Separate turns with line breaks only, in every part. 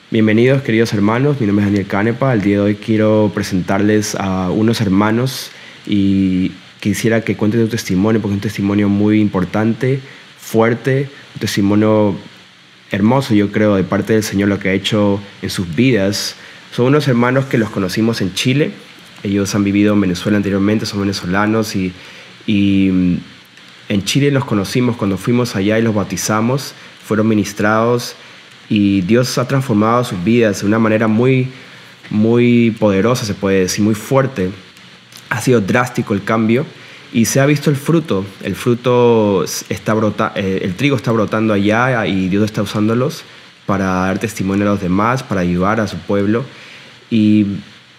Bienvenidos, queridos hermanos. Mi nombre es Daniel Canepa. El día de hoy quiero presentarles a unos hermanos y quisiera que cuenten tu testimonio, porque es un testimonio muy importante, fuerte, un testimonio hermoso, yo creo, de parte del Señor, lo que ha hecho en sus vidas. Son unos hermanos que los conocimos en Chile. Ellos han vivido en Venezuela anteriormente, son venezolanos y en Chile los conocimos cuando fuimos allá y los bautizamos. Fueron ministrados y Dios ha transformado sus vidas de una manera muy poderosa, se puede decir, muy fuerte. Ha sido drástico el cambio y se ha visto el fruto. El fruto está el trigo está brotando allá y Dios está usándolos para dar testimonio a los demás, para ayudar a su pueblo. Y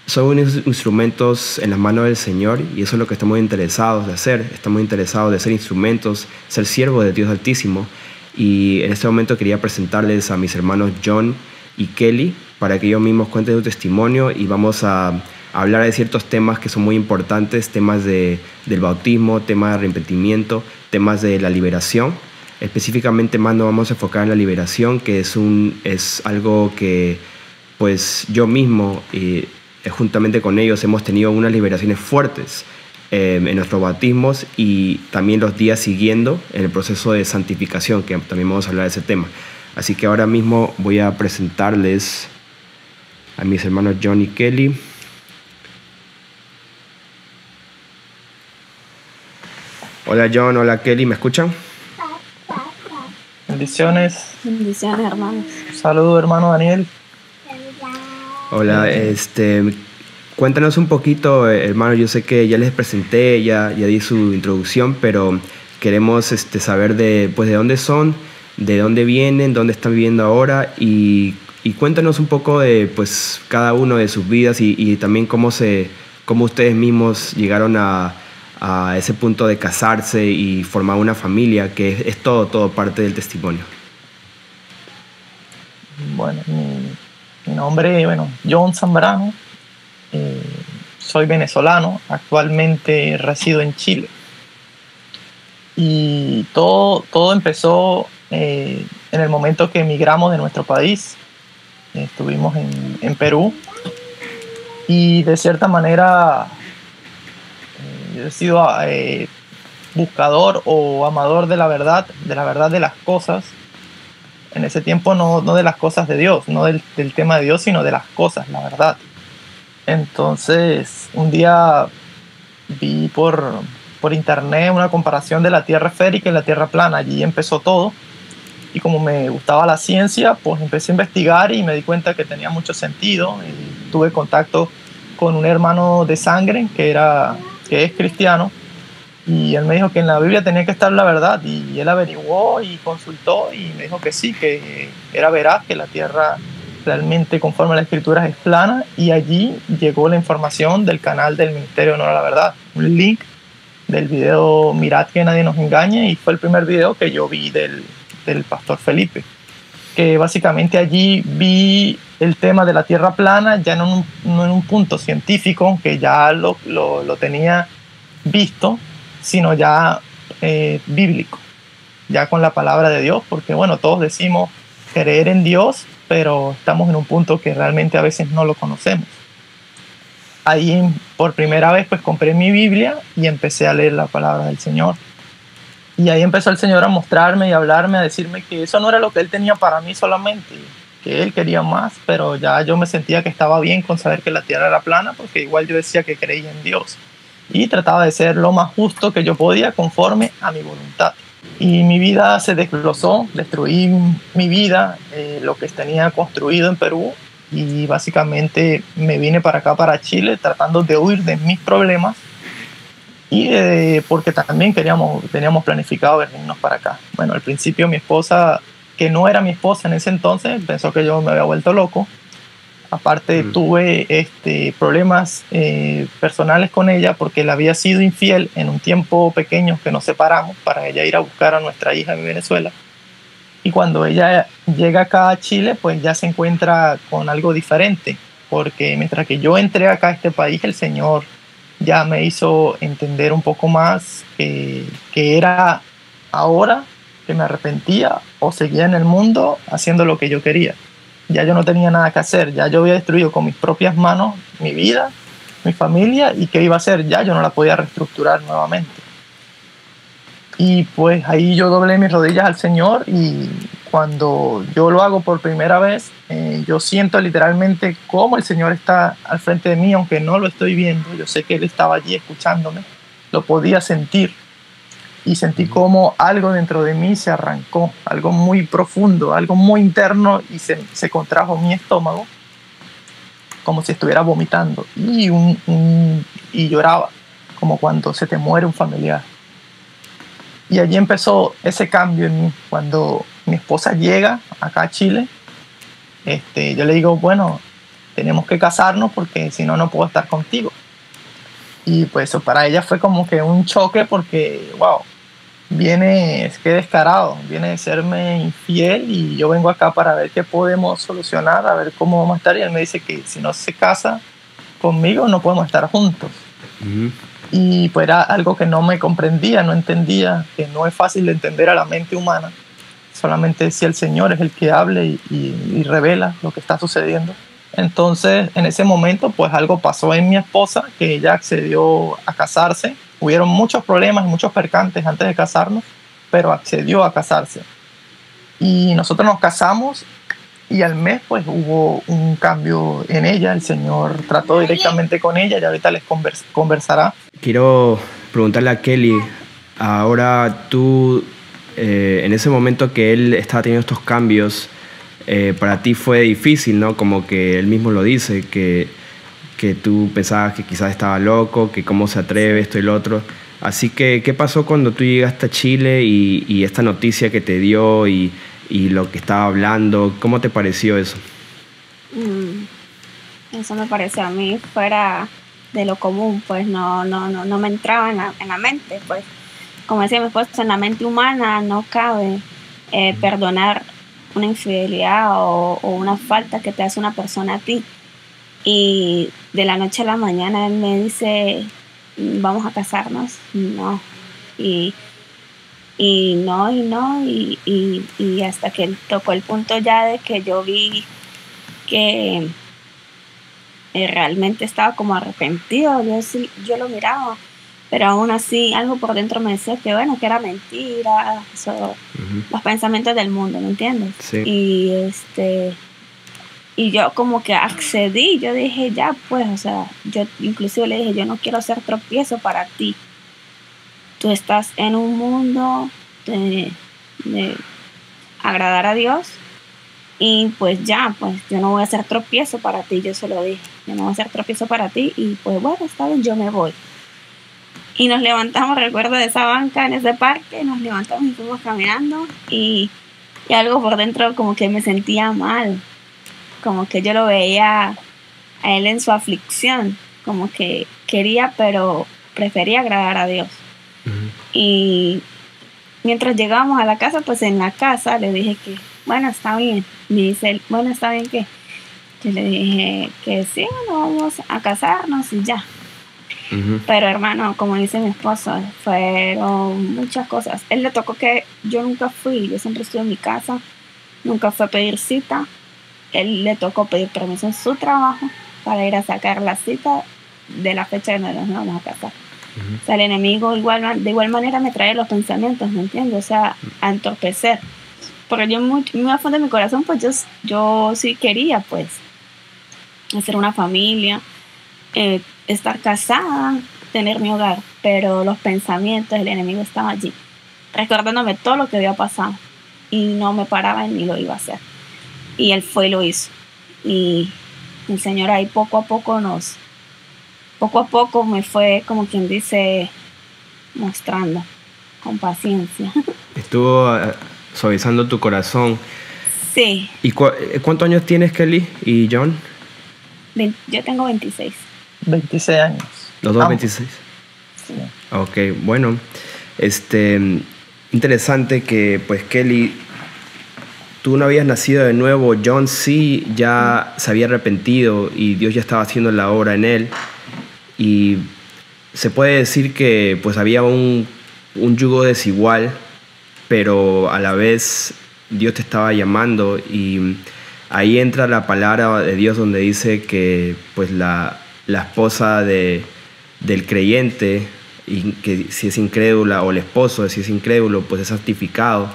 son unos instrumentos en las manos del Señor y eso es lo que estamos interesados de hacer. Estamos interesados de ser instrumentos, ser siervos de Dios Altísimo. Y en este momento quería presentarles a mis hermanos John y Kelly para que ellos mismos cuenten su testimonio y vamos a hablar de ciertos temas que son muy importantes, temas del bautismo, temas de arrepentimiento, temas de la liberación. Específicamente más nos vamos a enfocar en la liberación, que es algo que pues yo mismo juntamente con ellos hemos tenido unas liberaciones fuertes en nuestros bautismos y también los días siguiendo en el proceso de santificación, que también vamos a hablar de ese tema. Así que ahora mismo voy a presentarles a mis hermanos John y Kelly. Hola John, hola Kelly, ¿me escuchan?
Bendiciones.
Bendiciones, hermanos.
Saludos, hermano Daniel.
Hola, cuéntanos un poquito, hermano. Yo sé que ya les presenté, ya di su introducción, pero queremos saber de dónde son, de dónde vienen, dónde están viviendo ahora y cuéntanos un poco de pues cada uno de sus vidas y también cómo ustedes mismos llegaron a ese punto de casarse y formar una familia, que es todo parte del testimonio.
Bueno, mi nombre es John Zambrano. Soy venezolano, actualmente resido en Chile. Y todo empezó en el momento que emigramos de nuestro país. Estuvimos en Perú y de cierta manera yo he sido buscador o amador de la verdad de las cosas. En ese tiempo no de las cosas de Dios, no del tema de Dios, sino de las cosas, la verdad. Entonces, un día vi por internet una comparación de la Tierra esférica y la Tierra plana. Allí empezó todo. Y como me gustaba la ciencia, pues empecé a investigar y me di cuenta que tenía mucho sentido. Y tuve contacto con un hermano de sangre que es cristiano. Y él me dijo que en la Biblia tenía que estar la verdad. Y él averiguó y consultó y me dijo que sí, que era veraz, que la Tierra realmente conforme a las escrituras es plana, y allí llegó la información del canal del Ministerio de Honor a la Verdad, un link del video Mirad que nadie nos engañe, y fue el primer video que yo vi del pastor Felipe, que básicamente allí vi el tema de la tierra plana ya no en un punto científico, que ya lo tenía visto, sino ya bíblico, ya con la palabra de Dios, porque todos decimos creer en Dios, pero estamos en un punto que realmente a veces no lo conocemos. Ahí por primera vez pues compré mi Biblia y empecé a leer la palabra del Señor. Y ahí empezó el Señor a mostrarme y a hablarme, a decirme que eso no era lo que Él tenía para mí solamente, que Él quería más, pero ya yo me sentía que estaba bien con saber que la tierra era plana, porque igual yo decía que creía en Dios. Y trataba de ser lo más justo que yo podía conforme a mi voluntad. Y mi vida se desglosó, destruí mi vida, lo que tenía construido en Perú, y básicamente me vine para acá, para Chile, tratando de huir de mis problemas y porque también teníamos planificado venirnos para acá. Al principio mi esposa, que no era mi esposa en ese entonces, pensó que yo me había vuelto loco. Aparte tuve problemas personales con ella porque él había sido infiel en un tiempo pequeño que nos separamos para ella ir a buscar a nuestra hija en Venezuela. Y cuando ella llega acá a Chile, pues ya se encuentra con algo diferente, porque mientras que yo entré acá a este país, el Señor ya me hizo entender un poco más que era ahora que me arrepentía o seguía en el mundo haciendo lo que yo quería. ya yo no tenía nada que hacer, ya yo había destruido con mis propias manos mi vida, mi familia, y qué iba a hacer, ya yo no la podía reestructurar nuevamente. Y pues ahí yo doblé mis rodillas al Señor, y cuando yo lo hago por primera vez, yo siento literalmente cómo el Señor está al frente de mí, aunque no lo estoy viendo. Yo sé que Él estaba allí escuchándome, lo podía sentir, y sentí como algo dentro de mí se arrancó, algo muy profundo, algo muy interno, y se contrajo mi estómago, como si estuviera vomitando, y lloraba, como cuando se te muere un familiar. Y allí empezó ese cambio en mí. Cuando mi esposa llega acá a Chile, yo le digo, bueno, tenemos que casarnos porque si no, no puedo estar contigo. Y pues eso para ella fue como que un choque porque, wow, es que descarado, viene de serme infiel, y yo vengo acá para ver qué podemos solucionar, a ver cómo vamos a estar. Y él me dice que si no se casa conmigo no podemos estar juntos. Y pues era algo que no me comprendía, no entendía, que no es fácil de entender a la mente humana. Solamente si el Señor es el que hable y revela lo que está sucediendo. Entonces, en ese momento, pues algo pasó en mi esposa, que ella accedió a casarse. Hubieron muchos problemas y muchos percantes antes de casarnos, pero accedió a casarse. Y nosotros nos casamos, y al mes pues hubo un cambio en ella. El Señor trató directamente con ella, y ahorita les conversará.
Quiero preguntarle a Kelly, ahora tú, en ese momento que él estaba teniendo estos cambios, para ti fue difícil, ¿no? Como que él mismo lo dice, que tú pensabas que quizás estaba loco, que cómo se atreve, esto y lo otro. Así que, ¿qué pasó cuando tú llegaste a Chile y esta noticia que te dio y lo que estaba hablando? ¿Cómo te pareció eso?
Eso me pareció a mí fuera de lo común, pues no me entraba en la mente, pues como decía mi esposo, en la mente humana no cabe perdonar una infidelidad o una falta que te hace una persona a ti. Y de la noche a la mañana él me dice, vamos a casarnos. No. Y hasta que él tocó el punto ya de que yo vi que realmente estaba como arrepentido. Yo lo miraba, pero aún así algo por dentro me decía que bueno, que era mentira, los pensamientos del mundo, ¿me entiendes?
Sí.
Y yo como que accedí, yo dije ya pues, o sea, yo inclusive le dije, yo no quiero ser tropiezo para ti. Tú estás en un mundo de agradar a Dios, y pues ya, pues yo no voy a ser tropiezo para ti, yo se lo dije, yo no voy a ser tropiezo para ti, y pues bueno, está bien, yo me voy. Y nos levantamos, recuerdo, de esa banca en ese parque, nos levantamos y fuimos caminando, y algo por dentro como que me sentía mal, como que yo lo veía a él en su aflicción, como que quería, pero prefería agradar a Dios. Y mientras llegábamos a la casa, pues en la casa le dije que, bueno, está bien. Me dice él, bueno, está bien que. Yo le dije que sí, bueno, vamos a casarnos y ya. Pero hermano, como dice mi esposo, fueron muchas cosas. Él le tocó que yo nunca fui, yo siempre estuve en mi casa, nunca fue a pedir cita. Él le tocó pedir permiso en su trabajo para ir a sacar la cita de la fecha en la que nos vamos a casar. O sea, el enemigo de igual manera me trae los pensamientos, ¿me entiendes? O sea, a entorpecer. Porque yo muy a fondo de mi corazón, pues yo sí quería, pues, hacer una familia, estar casada, tener mi hogar. Pero los pensamientos del enemigo estaban allí, recordándome todo lo que había pasado. Y no me paraba ni lo iba a hacer. Y él fue y lo hizo. Y el Señor ahí poco a poco me fue, como quien dice, mostrando con paciencia.
Estuvo suavizando tu corazón.
Sí.
¿Y cuántos años tienes, Kelly y John?
Yo tengo 26.
26 años.
Los dos 26.
Sí.
Ok, bueno. Interesante que, pues, Kelly, tú no habías nacido de nuevo. John sí ya se había arrepentido y Dios ya estaba haciendo la obra en él. Y se puede decir que pues había un yugo desigual, pero a la vez Dios te estaba llamando. Y ahí entra la palabra de Dios donde dice que pues la esposa del creyente, y que si es incrédula, o el esposo si es incrédulo, pues es santificado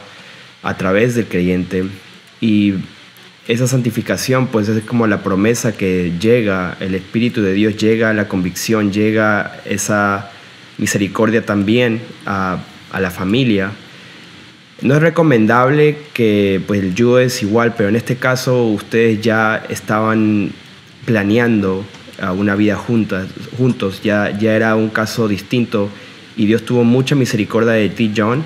a través del creyente. Y esa santificación pues es como la promesa que llega, el Espíritu de Dios llega, la convicción llega, esa misericordia también a la familia. No es recomendable que pues el yugo es igual, pero en este caso ustedes ya estaban planeando una vida juntos, ya era un caso distinto, y Dios tuvo mucha misericordia de ti, John,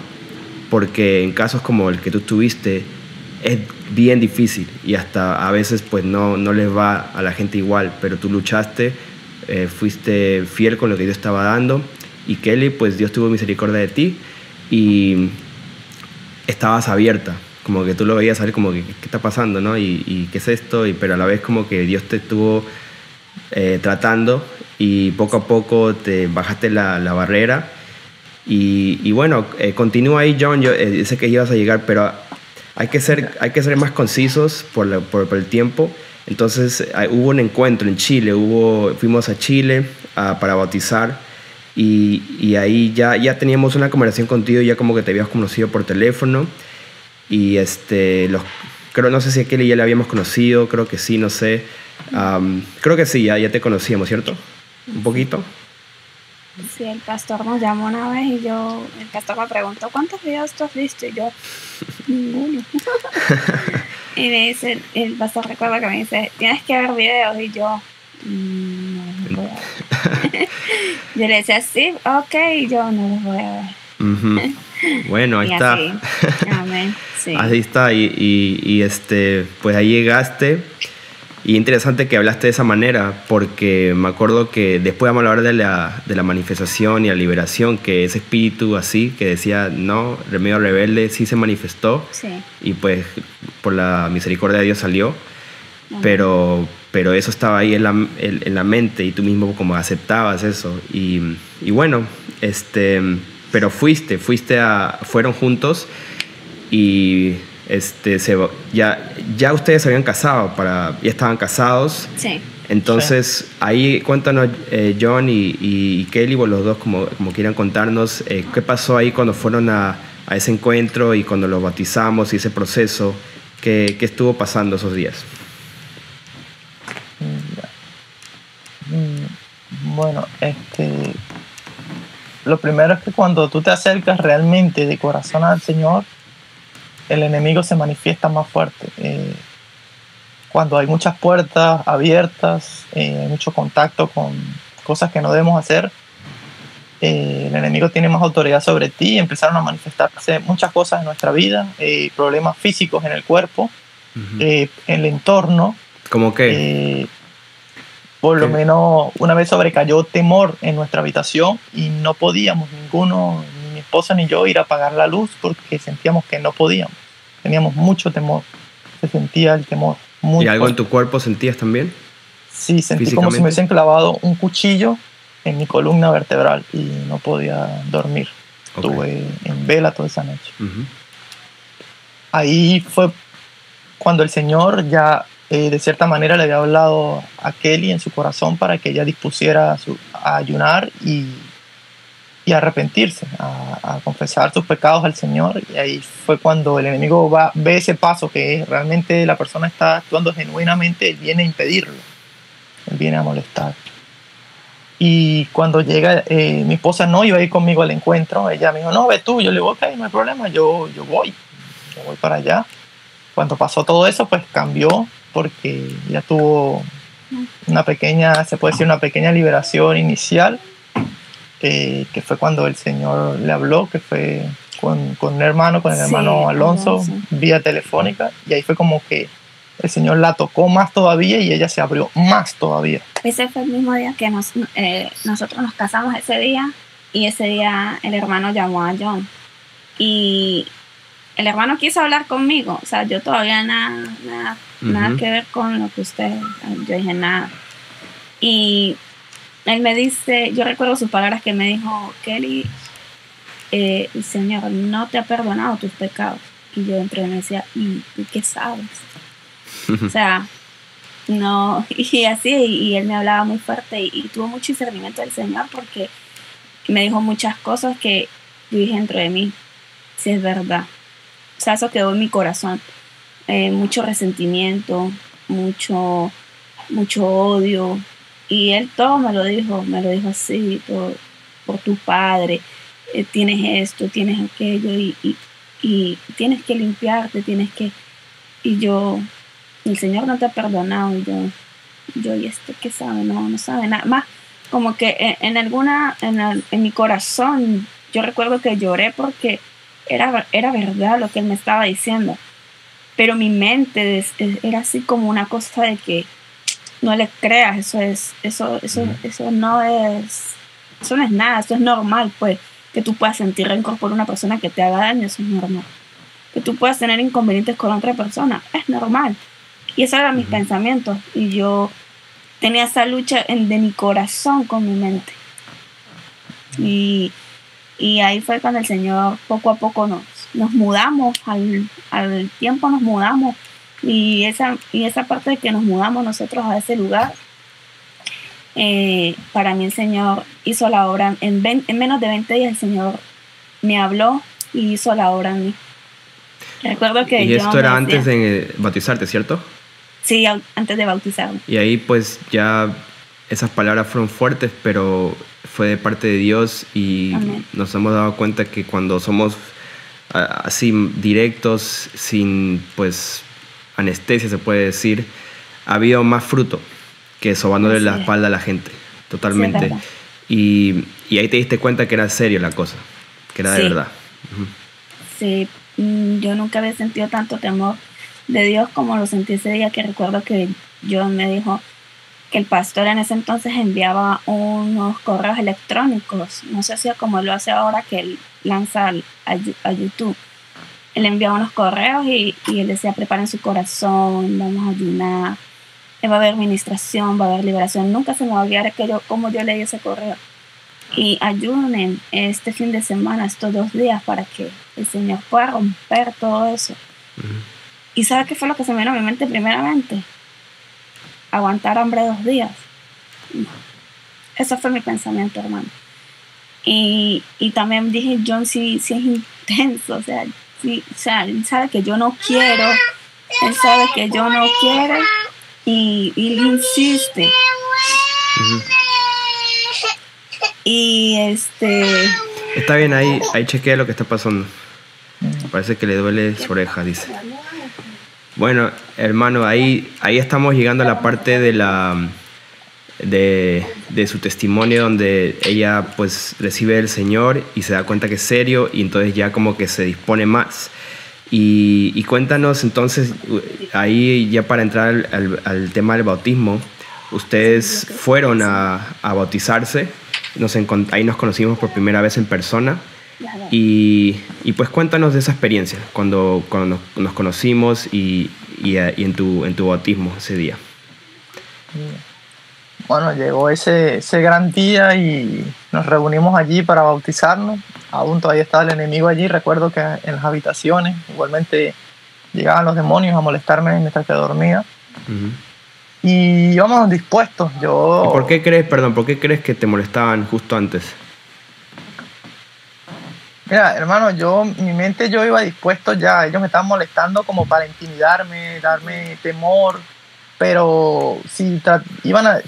porque en casos como el que tú tuviste es bien difícil y hasta a veces pues no les va a la gente igual, pero tú luchaste, fuiste fiel con lo que Dios estaba dando, y Kelly, pues Dios tuvo misericordia de ti y estabas abierta, como que tú lo veías saber como que qué está pasando, ¿no? Y qué es esto, pero a la vez como que Dios te estuvo tratando, y poco a poco te bajaste la barrera. Y bueno, continúa ahí, John. Yo sé que ibas a llegar, pero hay que ser más concisos por el tiempo. Entonces hubo un encuentro en Chile, fuimos a Chile para bautizar, y ahí ya teníamos una conversación contigo, ya como que te habías conocido por teléfono, y creo, no sé si a Kelly ya le habíamos conocido, creo que sí, no sé. Creo que sí, ya te conocíamos, ¿cierto? Un poquito.
Sí, el pastor nos llamó una vez y el pastor me preguntó, ¿cuántos videos tú has visto? Y yo, ninguno. Y me dice, el pastor recuerda que me dice, tienes que ver videos, y yo, no los voy a ver. Yo le decía, sí, ok, y yo no los voy a ver.
Uh-huh. Bueno, ahí está.
Así. Amén. Sí.
Ahí está, y pues ahí llegaste. Y interesante que hablaste de esa manera, porque me acuerdo que después vamos a hablar de la manifestación y la liberación, que ese espíritu así, que decía, no, medio rebelde, sí se manifestó.
Sí.
Y pues por la misericordia de Dios salió. Pero eso estaba ahí en la mente, y tú mismo como aceptabas eso. Y bueno, pero fueron juntos, y ya ustedes se habían casado, ya estaban casados.
Sí.
Entonces, sí. Ahí cuéntanos, John y Kelly, vos los dos como quieran contarnos, qué pasó ahí cuando fueron a ese encuentro y cuando los bautizamos y ese proceso, qué estuvo pasando esos días.
Bueno, lo primero es que cuando tú te acercas realmente de corazón al Señor, el enemigo se manifiesta más fuerte. Cuando hay muchas puertas abiertas, hay mucho contacto con cosas que no debemos hacer, el enemigo tiene más autoridad sobre ti, y empezaron a manifestarse muchas cosas en nuestra vida, problemas físicos en el cuerpo,
Uh-huh.
En el entorno.
¿Cómo qué?
Por lo menos una vez sobrecayó temor en nuestra habitación, y no podíamos ninguno, ni mi esposa ni yo, ir a apagar la luz porque sentíamos que no podíamos. Teníamos mucho temor, se sentía el temor muy
¿Y algo
fuerte.
en tu cuerpo sentías también?
Sí, sentí como si me hubiesen clavado un cuchillo en mi columna vertebral y no podía dormir. Okay. Estuve en vela toda esa noche.
Uh-huh.
Ahí fue cuando el Señor ya de cierta manera le había hablado a Kelly en su corazón para que ella dispusiera a ayunar y arrepentirse, a confesar sus pecados al Señor. Y ahí fue cuando el enemigo ve ese paso, que realmente la persona está actuando genuinamente. Él viene a impedirlo, él viene a molestar. Y cuando llega, mi esposa no iba a ir conmigo al encuentro, ella me dijo, no, ve tú. Yo le digo, ok, no hay problema, yo voy para allá. Cuando pasó todo eso, pues cambió, porque ya tuvo una pequeña, se puede decir, una pequeña liberación inicial, que fue cuando el Señor le habló, que fue con un hermano, con el hermano Alonso, vía telefónica, y ahí fue como que el Señor la tocó más todavía y ella se abrió más todavía.
Ese fue el mismo día que nosotros nos casamos ese día, y ese día el hermano llamó a John, y el hermano quiso hablar conmigo. O sea, yo todavía nada que ver con lo que usted, yo dije nada. Y él me dice, yo recuerdo sus palabras que me dijo, Kelly, el Señor no te ha perdonado tus pecados. Y yo entre me decía, ¿y tú qué sabes? O sea, no, y así, y él me hablaba muy fuerte y tuvo mucho discernimiento del Señor porque me dijo muchas cosas que yo dije dentro de mí, si es verdad. O sea, eso quedó en mi corazón. Mucho resentimiento, mucho odio. Y él todo me lo dijo así, por tu padre. Tienes esto, tienes aquello, y tienes que limpiarte, y yo, el Señor no te ha perdonado, y y esto que sabe, no sabe nada más. Como que en mi corazón, yo recuerdo que lloré porque era verdad lo que él me estaba diciendo, pero mi mente era así como una cosa de que no le creas, eso no es nada, eso es normal, pues, que tú puedas sentir rencor por una persona que te haga daño, eso es normal. Que tú puedas tener inconvenientes con otra persona, es normal. Y esos eran mis pensamientos, y yo tenía esa lucha de mi corazón con mi mente. Y ahí fue cuando el Señor poco a poco nos mudamos, al tiempo nos mudamos, y esa parte de que nos mudamos nosotros a ese lugar, para mí el Señor hizo la obra. En menos de 20 días el Señor me habló y hizo la obra en mí. Recuerdo que
y esto era antes de bautizarte, ¿cierto?
Sí, antes de bautizarme.
Y ahí pues ya esas palabras fueron fuertes, pero fue de parte de Dios, y
Amén.
Nos hemos dado cuenta que cuando somos así directos, sin pues anestesia se puede decir, ha habido más fruto que sobándole la espalda a la gente, totalmente.
Sí,
y ahí te diste cuenta que era serio la cosa, que era de verdad.
Sí, yo nunca había sentido tanto temor de Dios como lo sentí ese día, que recuerdo que Dios me dijo que el pastor en ese entonces enviaba unos correos electrónicos, no sé si como lo hace ahora, que él lanza a YouTube. Él enviaba unos correos y él decía: preparen su corazón, vamos a ayunar, va a haber administración, va a haber liberación. Nunca se me va a olvidar como yo leí ese correo. Y ayunen este fin de semana, estos 2 días, para que el Señor pueda romper todo eso. ¿Y sabe qué fue lo que se me vino a mi mente primeramente? Aguantar hambre 2 días. Ese fue mi pensamiento, hermano. Y también dije: John sí es intenso, o sea, él sabe que yo no quiero, él sabe que yo no quiero, y él insiste. Y
Está bien, ahí chequea lo que está pasando. Parece que le duele su oreja, dice. Bueno, hermano, ahí estamos llegando a la parte de su testimonio, donde ella pues recibe el Señor y se da cuenta que es serio, y entonces ya como que se dispone más. Y cuéntanos entonces, ahí ya para entrar al tema del bautismo, ustedes fueron a bautizarse, ahí nos conocimos por primera vez en persona, y pues cuéntanos de esa experiencia, cuando nos conocimos y en tu bautismo ese día.
Bueno, llegó ese gran día y nos reunimos allí para bautizarnos. Aún todavía estaba el enemigo allí. Recuerdo que en las habitaciones igualmente llegaban los demonios a molestarme mientras que dormía. Y íbamos dispuestos. ¿Y
por qué crees que te molestaban justo antes?
Mira, hermano, mi mente yo iba dispuesto ya. Ellos me estaban molestando como para intimidarme, darme temor. Pero si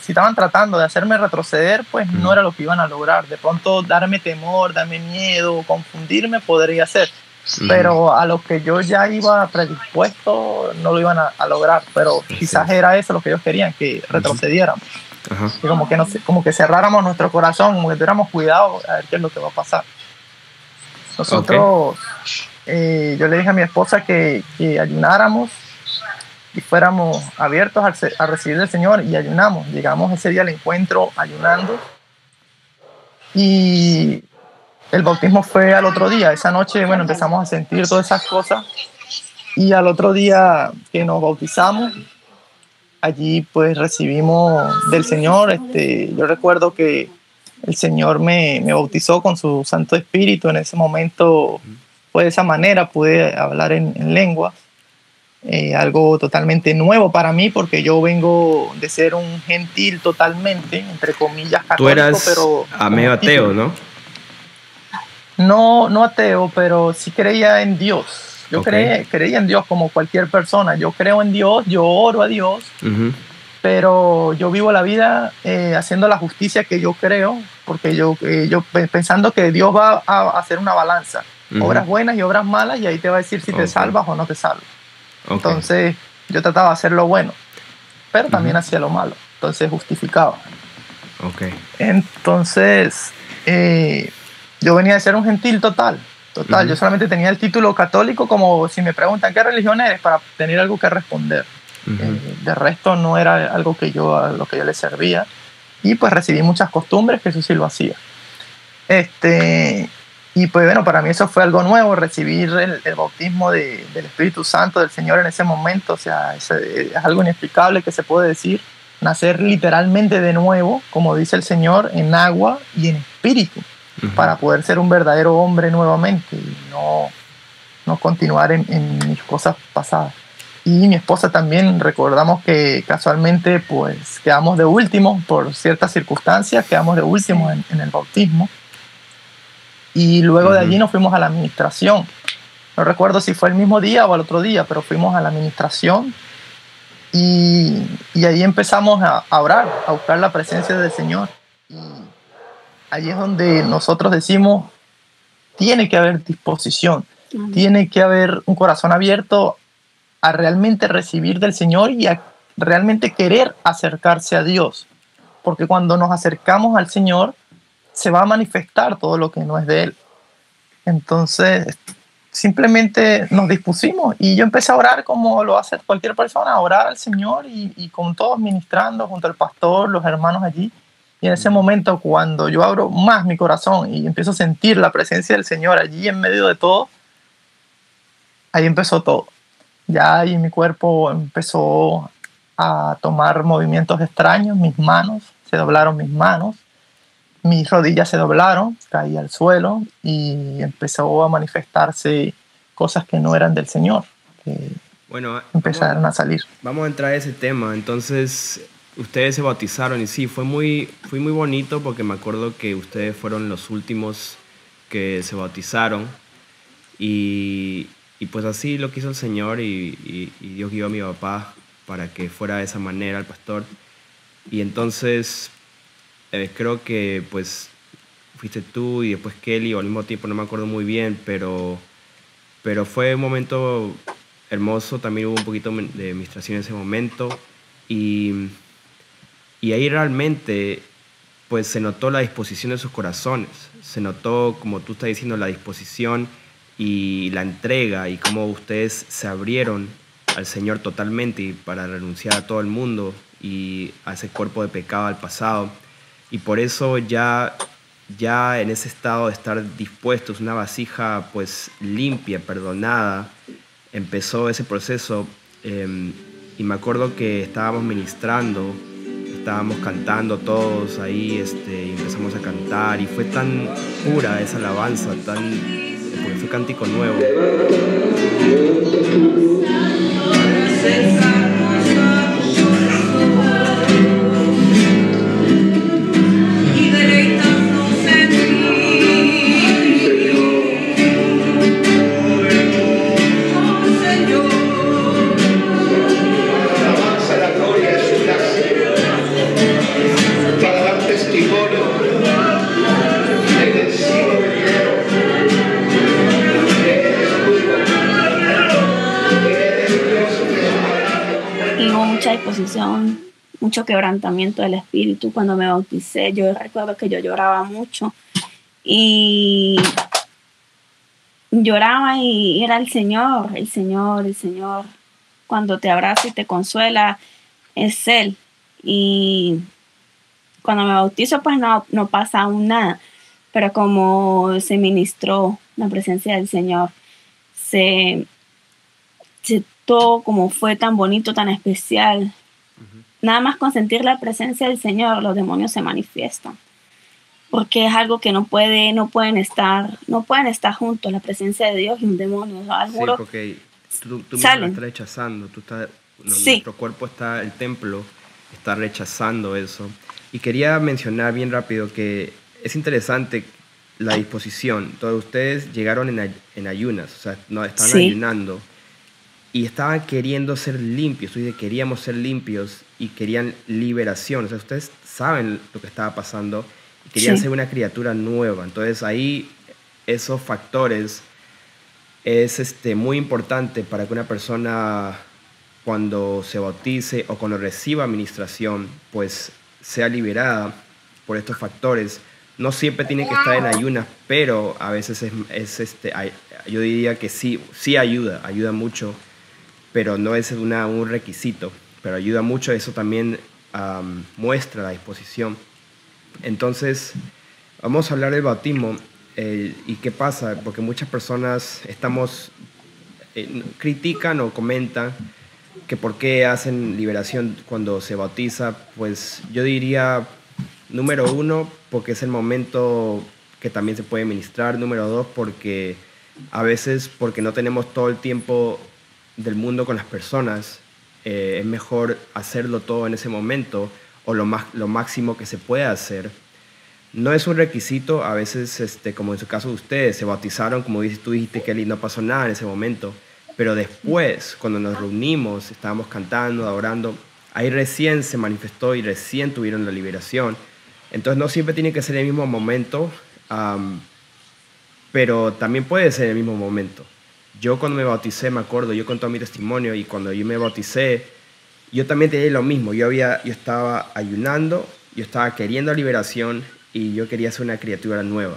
estaban tratando de hacerme retroceder, pues no era lo que iban a lograr. De pronto darme temor, darme miedo, confundirme podría ser. Pero a lo que yo ya iba predispuesto no lo iban a lograr. Pero quizás era eso lo que ellos querían, que retrocediéramos. Y como que cerráramos nuestro corazón, como que tuviéramos cuidado a ver qué es lo que va a pasar. Nosotros, yo le dije a mi esposa que ayunáramos y fuéramos abiertos a recibir del Señor, y ayunamos. Llegamos ese día al encuentro ayunando, y el bautismo fue al otro día. Esa noche, bueno, empezamos a sentir todas esas cosas, y al otro día que nos bautizamos, allí pues recibimos del Señor. Yo recuerdo que el Señor me bautizó con su Santo Espíritu. En ese momento, pues de esa manera pude hablar en lengua. algo totalmente nuevo para mí, porque yo vengo de ser un gentil totalmente, entre comillas, católico.
Tú eras
pero
medio ateo, ¿no?
No ateo, pero sí creía en Dios. Yo
Okay.
creía en Dios como cualquier persona. Yo creo en Dios, yo oro a Dios, pero yo vivo la vida haciendo la justicia que yo creo, porque yo pensando que Dios va a hacer una balanza, obras buenas y obras malas, y ahí te va a decir si te salvas o no te salvas. Entonces yo trataba de hacer lo bueno, pero también hacía lo malo, entonces justificaba. Entonces yo venía de ser un gentil total. Yo solamente tenía el título católico, como si me preguntan qué religión eres, para tener algo que responder. De resto no era algo a lo que yo le servía, y pues recibí muchas costumbres que eso sí lo hacía. Y pues bueno, para mí eso fue algo nuevo, recibir el bautismo del Espíritu Santo del Señor en ese momento. O sea, es algo inexplicable que se puede decir, nacer literalmente de nuevo, como dice el Señor, en agua y en espíritu, para poder ser un verdadero hombre nuevamente y no continuar en mis cosas pasadas. Y mi esposa también, recordamos que casualmente pues quedamos de último por ciertas circunstancias, quedamos de último en el bautismo. Y luego de allí nos fuimos a la administración. No recuerdo si fue el mismo día o al otro día, pero fuimos a la administración y ahí empezamos a orar, a buscar la presencia del Señor. Y allí es donde nosotros decimos, tiene que haber disposición, tiene que haber un corazón abierto a realmente recibir del Señor y a realmente querer acercarse a Dios. Porque cuando nos acercamos al Señor, se va a manifestar todo lo que no es de Él. Entonces, simplemente nos dispusimos y yo empecé a orar como lo hace cualquier persona, a orar al Señor y con todos ministrando junto al pastor, los hermanos allí. Y en ese momento, cuando yo abro más mi corazón y empiezo a sentir la presencia del Señor allí en medio de todo, ahí empezó todo. Ya ahí mi cuerpo empezó a tomar movimientos extraños, mis manos, se doblaron mis manos, mis rodillas se doblaron, caí al suelo y empezó a manifestarse cosas que no eran del Señor, que empezaron a salir.
Vamos a entrar a ese tema. Entonces, ustedes se bautizaron y sí, fue muy bonito, porque me acuerdo que ustedes fueron los últimos que se bautizaron y pues así lo quiso el Señor y Dios guió a mi papá para que fuera de esa manera el pastor. Y entonces creo que pues fuiste tú y después Kelly, o al mismo tiempo, no me acuerdo muy bien, pero fue un momento hermoso. También hubo un poquito de administración en ese momento y ahí realmente pues se notó la disposición de sus corazones, se notó, como tú estás diciendo, la disposición y la entrega, y cómo ustedes se abrieron al Señor totalmente y para renunciar a todo el mundo y a ese cuerpo de pecado al pasado. Y por eso ya en ese estado de estar dispuestos, una vasija pues limpia, perdonada, empezó ese proceso. Y me acuerdo que estábamos ministrando, estábamos cantando todos ahí, y empezamos a cantar, y fue tan pura esa alabanza, porque fue cántico nuevo.
Disposición, mucho quebrantamiento del espíritu. Cuando me bauticé, yo recuerdo que yo lloraba mucho y lloraba, y era el Señor. Cuando te abraza y te consuela, es Él. Y cuando me bautizo, pues no pasa aún nada, pero como se ministró la presencia del Señor, todo como fue tan bonito, tan especial. Nada más con sentir la presencia del Señor, los demonios se manifiestan, porque es algo que no pueden estar juntos, la presencia de Dios y un demonio.
Sí, porque tú mismo la
salen.
estás rechazando,
Sí,
nuestro cuerpo está, el templo está rechazando eso. Y quería mencionar bien rápido que es interesante la disposición. Todos ustedes llegaron en ayunas, o sea, no estaban
sí,
ayunando y estaban queriendo ser limpios. Tú dices, queríamos ser limpios y querían liberación. O sea, ustedes saben lo que estaba pasando y querían
sí,
ser una criatura nueva. Entonces ahí esos factores es muy importante para que una persona cuando se bautice o cuando reciba administración, pues sea liberada por estos factores. No siempre tiene que estar en ayunas, pero a veces yo diría que sí, sí ayuda mucho, pero no es un requisito, pero ayuda mucho, eso también muestra la disposición. Entonces, vamos a hablar del bautismo y qué pasa, porque muchas personas critican o comentan que por qué hacen liberación cuando se bautiza. Pues yo diría, número uno, porque es el momento que también se puede ministrar. Número dos, porque a veces porque no tenemos todo el tiempo del mundo con las personas, es mejor hacerlo todo en ese momento o lo máximo que se puede hacer. No es un requisito, a veces, como en su caso de ustedes, se bautizaron, como tú dijiste, Kelly, no pasó nada en ese momento, pero después, cuando nos reunimos, estábamos cantando, adorando, ahí recién se manifestó y recién tuvieron la liberación. Entonces no siempre tiene que ser el mismo momento, pero también puede ser el mismo momento. Yo cuando me bauticé, me acuerdo, yo con todo mi testimonio, y cuando yo me bauticé, yo también tenía lo mismo. Yo estaba ayunando, yo estaba queriendo liberación y yo quería ser una criatura nueva.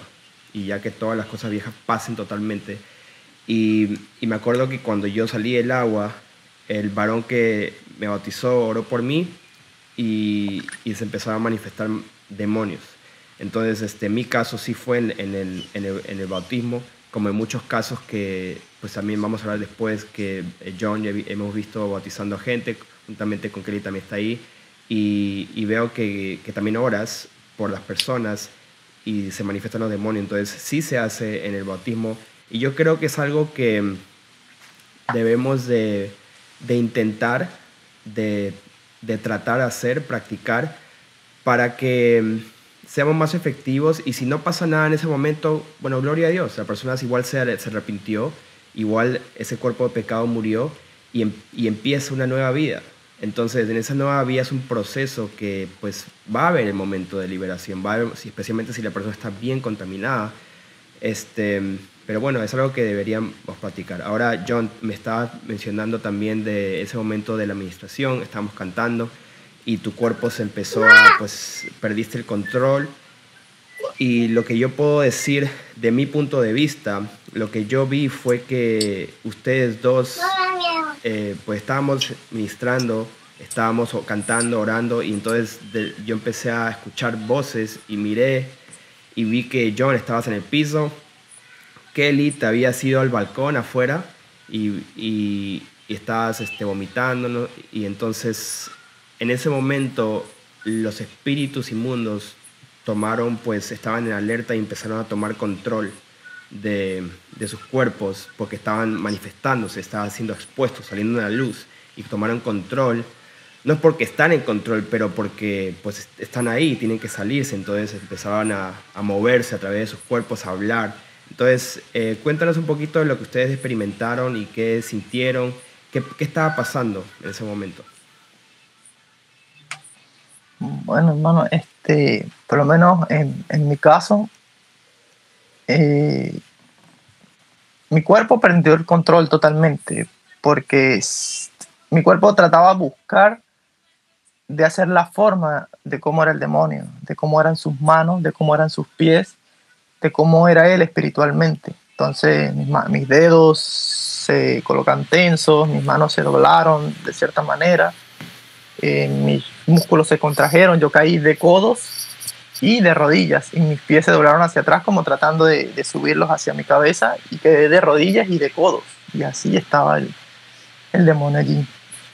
Y ya que todas las cosas viejas pasen totalmente. Y me acuerdo que cuando yo salí del agua, el varón que me bautizó oró por mí y se empezaron a manifestar demonios. Entonces, en mi caso sí fue en el bautismo, como en muchos casos que pues también vamos a hablar después, que John hemos visto bautizando a gente, juntamente con Kelly también está ahí, y veo que también oras por las personas y se manifiestan los demonios. Entonces sí se hace en el bautismo, y yo creo que es algo que debemos de intentar, de tratar de hacer, practicar, para que seamos más efectivos. Y si no pasa nada en ese momento, bueno, gloria a Dios, la persona igual se arrepintió, igual ese cuerpo de pecado murió y empieza una nueva vida. Entonces, en esa nueva vida es un proceso que pues va a haber el momento de liberación, va a haber, especialmente si la persona está bien contaminada. Pero bueno, es algo que deberíamos practicar. Ahora, John, me estaba mencionando también de ese momento de la administración, estábamos cantando y tu cuerpo se empezó pues perdiste el control. Y lo que yo puedo decir de mi punto de vista, lo que yo vi fue que ustedes dos, pues estábamos ministrando, estábamos cantando, orando, y entonces yo empecé a escuchar voces y miré y vi que John estabas en el piso, Kelly te habías ido al balcón afuera y estabas vomitando, ¿no? Y entonces en ese momento los espíritus inmundos pues estaban en alerta y empezaron a tomar control de sus cuerpos, porque estaban manifestándose, estaban siendo expuestos, saliendo a la luz, y tomaron control. No es porque están en control, pero porque pues están ahí, tienen que salirse. Entonces empezaban a moverse a través de sus cuerpos, a hablar. Entonces, cuéntanos un poquito de lo que ustedes experimentaron y qué sintieron, qué estaba pasando en ese momento.
Bueno, hermano, por lo menos en mi caso, mi cuerpo perdió el control totalmente, porque mi cuerpo trataba de buscar, de hacer la forma de cómo era el demonio, de cómo eran sus manos, de cómo eran sus pies, de cómo era él espiritualmente. Entonces mis dedos se colocan tensos, mis manos se doblaron de cierta manera, mis músculos se contrajeron, yo caí de codos y de rodillas, y mis pies se doblaron hacia atrás como tratando de subirlos hacia mi cabeza, y quedé de rodillas y de codos, y así estaba el demonio allí.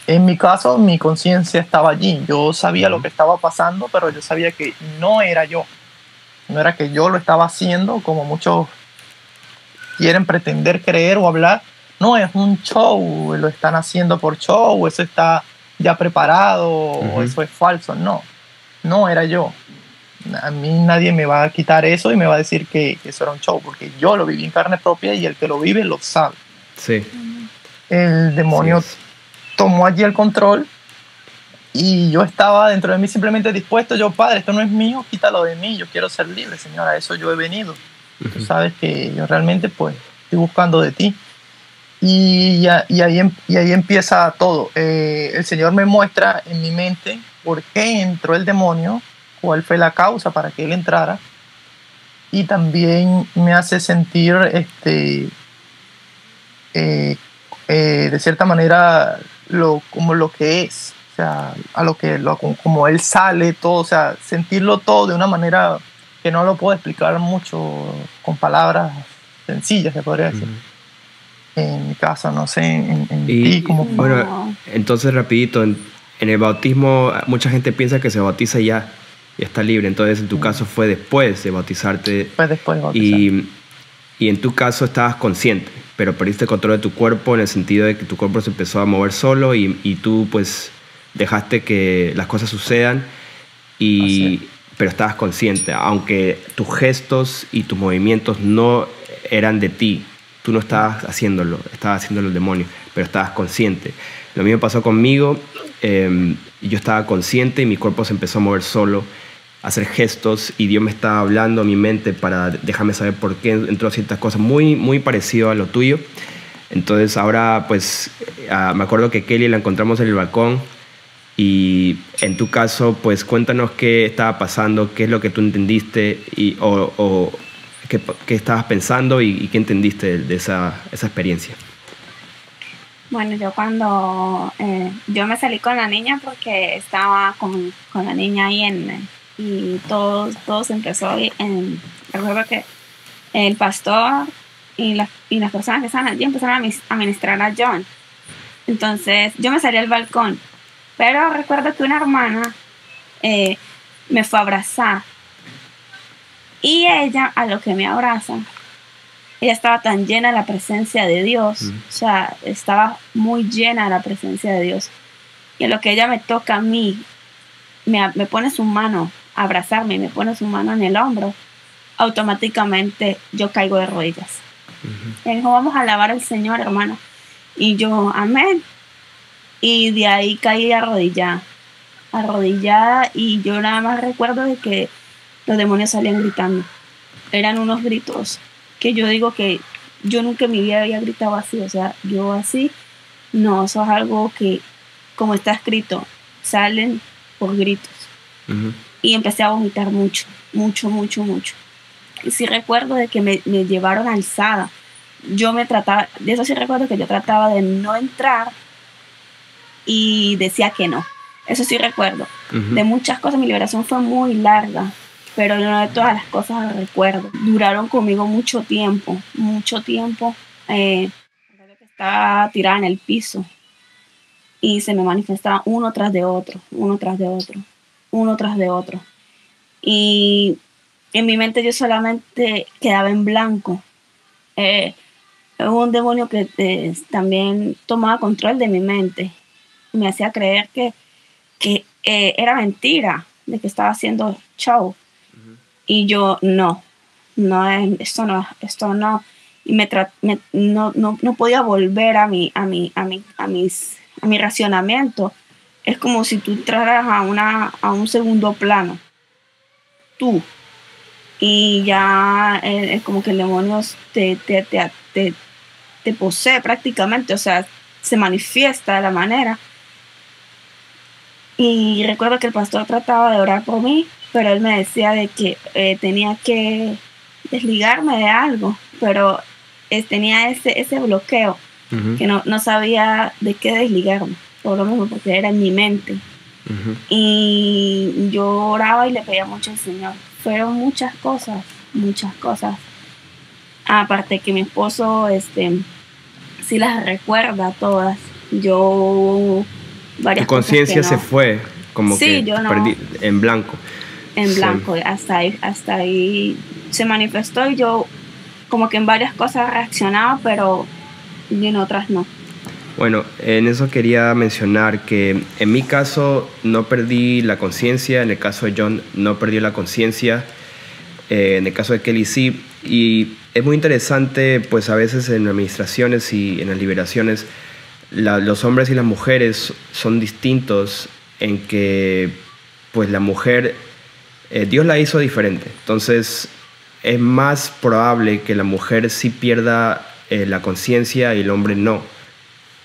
En mi caso, mi conciencia estaba allí, yo sabía lo que estaba pasando, pero yo sabía que no era yo, no era que yo lo estaba haciendo como muchos quieren pretender creer o hablar, no, es un show, lo están haciendo por show, eso está ya preparado, o eso es falso. No, no era yo. A mí nadie me va a quitar eso y me va a decir que eso era un show, porque yo lo viví en carne propia y el que lo vive lo sabe.
Sí.
El demonio tomó allí el control y yo estaba dentro de mí simplemente dispuesto. Yo, Padre, esto no es mío, quítalo de mí, yo quiero ser libre, Señor, a eso yo he venido. Tú sabes que yo realmente pues estoy buscando de ti. Y ahí empieza todo. El Señor me muestra en mi mente por qué entró el demonio, cuál fue la causa para que él entrara, y también me hace sentir de cierta manera como lo que es, o sea, como él sale todo, o sea, sentirlo todo de una manera que no lo puedo explicar mucho con palabras sencillas, se podría decir. En mi caso, no sé, en ti como...
Bueno, entonces rapidito, en el bautismo mucha gente piensa que se bautiza ya está libre, entonces en tu caso fue después de bautizarte.
Fue después de bautizarme.
Y en tu caso estabas consciente, pero perdiste el control de tu cuerpo en el sentido de que tu cuerpo se empezó a mover solo y tú pues dejaste que las cosas sucedan, pero estabas consciente, aunque tus gestos y tus movimientos no eran de ti. Tú no estabas haciéndolo, estaba haciéndolo el demonio, pero estabas consciente. Lo mismo pasó conmigo. Yo estaba consciente y mi cuerpo se empezó a mover solo, a hacer gestos, y Dios me estaba hablando a mi mente para dejarme saber por qué entró ciertas cosas, muy, muy parecido a lo tuyo. Entonces ahora pues me acuerdo que Kelly la encontramos en el balcón, y en tu caso pues cuéntanos qué estaba pasando, qué es lo que tú entendiste o qué estabas pensando y qué entendiste de esa experiencia.
Bueno, yo cuando yo me salí con la niña porque estaba con la niña ahí y todo se empezó recuerdo que el pastor y las personas que estaban allí empezaron a ministrar a John. Entonces yo me salí al balcón, pero recuerdo que una hermana me fue a abrazar, y ella, a lo que me abraza, ella estaba tan llena de la presencia de Dios, o sea, estaba muy llena de la presencia de Dios. Y a lo que ella me toca a mí, me pone su mano a abrazarme, me pone su mano en el hombro, automáticamente yo caigo de rodillas. Y dijo, vamos a alabar al Señor, hermano. Y yo, amén. Y de ahí caí arrodillada, y yo nada más recuerdo de que los demonios salían gritando. Eran unos gritos que yo digo que yo nunca en mi vida había gritado así, o sea, yo así, no, eso es algo que, como está escrito, salen por gritos. Y empecé a vomitar mucho. Y sí recuerdo de que me llevaron alzada. De eso sí recuerdo que yo trataba de no entrar y decía que no. Eso sí recuerdo. De muchas cosas, mi liberación fue muy larga, pero no de todas las cosas recuerdo. Duraron conmigo mucho tiempo. Estaba tirada en el piso y se me manifestaba uno tras de otro. Y en mi mente yo solamente quedaba en blanco. Hubo un demonio que también tomaba control de mi mente. Me hacía creer que era mentira, de que estaba haciendo show. Y yo, esto no. Y no podía volver a mi racionamiento. Es como si tú entraras a un segundo plano. Tú. Y ya es como que el demonio te posee prácticamente, o sea, se manifiesta de la manera. Y recuerdo que el pastor trataba de orar por mí, pero él me decía de que tenía que desligarme de algo, pero tenía ese bloqueo, que no sabía de qué desligarme, por lo mismo, porque era en mi mente. Y yo oraba y le pedía mucho al Señor. Fueron muchas cosas. Aparte que mi esposo sí las recuerda todas. Yo varias
tu conciencia
cosas que no.
se fue como
sí,
que
yo no,
en blanco.
En blanco, hasta ahí se manifestó, y yo como que en varias cosas reaccionaba, pero y en otras no.
Bueno, en eso quería mencionar que en mi caso no perdí la conciencia, en el caso de John no perdió la conciencia, en el caso de Kelly sí, y es muy interesante, pues a veces en administraciones y en las liberaciones, los hombres y las mujeres son distintos en que pues la mujer, Dios la hizo diferente, entonces es más probable que la mujer sí pierda la conciencia y el hombre no.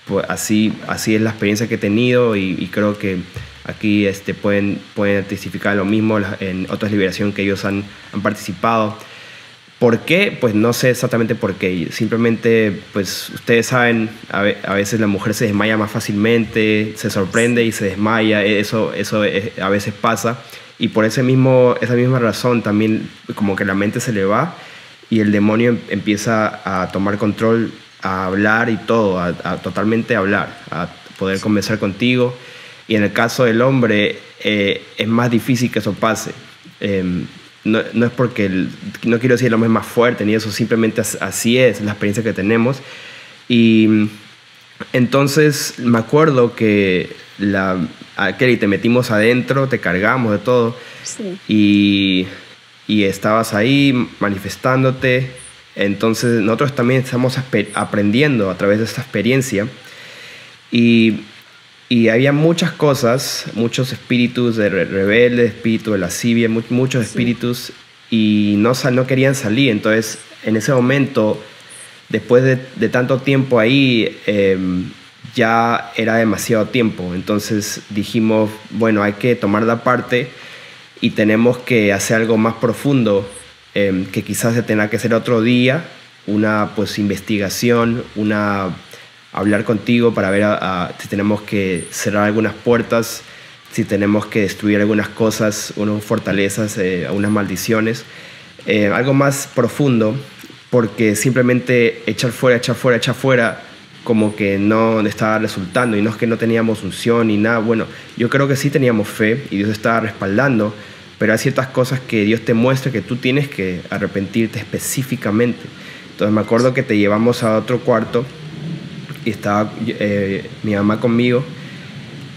Pues así es la experiencia que he tenido y creo que aquí pueden testificar lo mismo en otras liberaciones que ellos han participado. ¿Por qué? Pues no sé exactamente por qué. Simplemente, pues ustedes saben, a veces la mujer se desmaya más fácilmente, se sorprende y se desmaya. Eso a veces pasa. Y por esa misma razón también como que la mente se le va y el demonio empieza a tomar control, a hablar y todo, a totalmente hablar, a poder conversar contigo. Y en el caso del hombre es más difícil que eso pase. No es porque, no quiero decir el hombre es más fuerte ni eso, simplemente así es la experiencia que tenemos. Y entonces me acuerdo que Kelly, te metimos adentro, te cargamos de todo. Sí. Y estabas ahí manifestándote. Entonces nosotros también estamos aprendiendo a través de esta experiencia y había muchas cosas, muchos espíritus de rebeldes, espíritu de lascivia, muchos espíritus y no querían salir. Entonces en ese momento, después de tanto tiempo ahí, ya era demasiado tiempo. Entonces dijimos, bueno, hay que tomar la parte y tenemos que hacer algo más profundo. Que quizás se tenga que hacer otro día, una pues investigación, hablar contigo para ver si tenemos que cerrar algunas puertas, si tenemos que destruir algunas cosas, unas fortalezas, unas maldiciones, algo más profundo, porque simplemente echar fuera, como que no estaba resultando, y no es que no teníamos unción ni nada. Bueno, yo creo que sí teníamos fe y Dios estaba respaldando, pero hay ciertas cosas que Dios te muestra que tú tienes que arrepentirte específicamente. Entonces me acuerdo que te llevamos a otro cuarto y estaba mi mamá conmigo.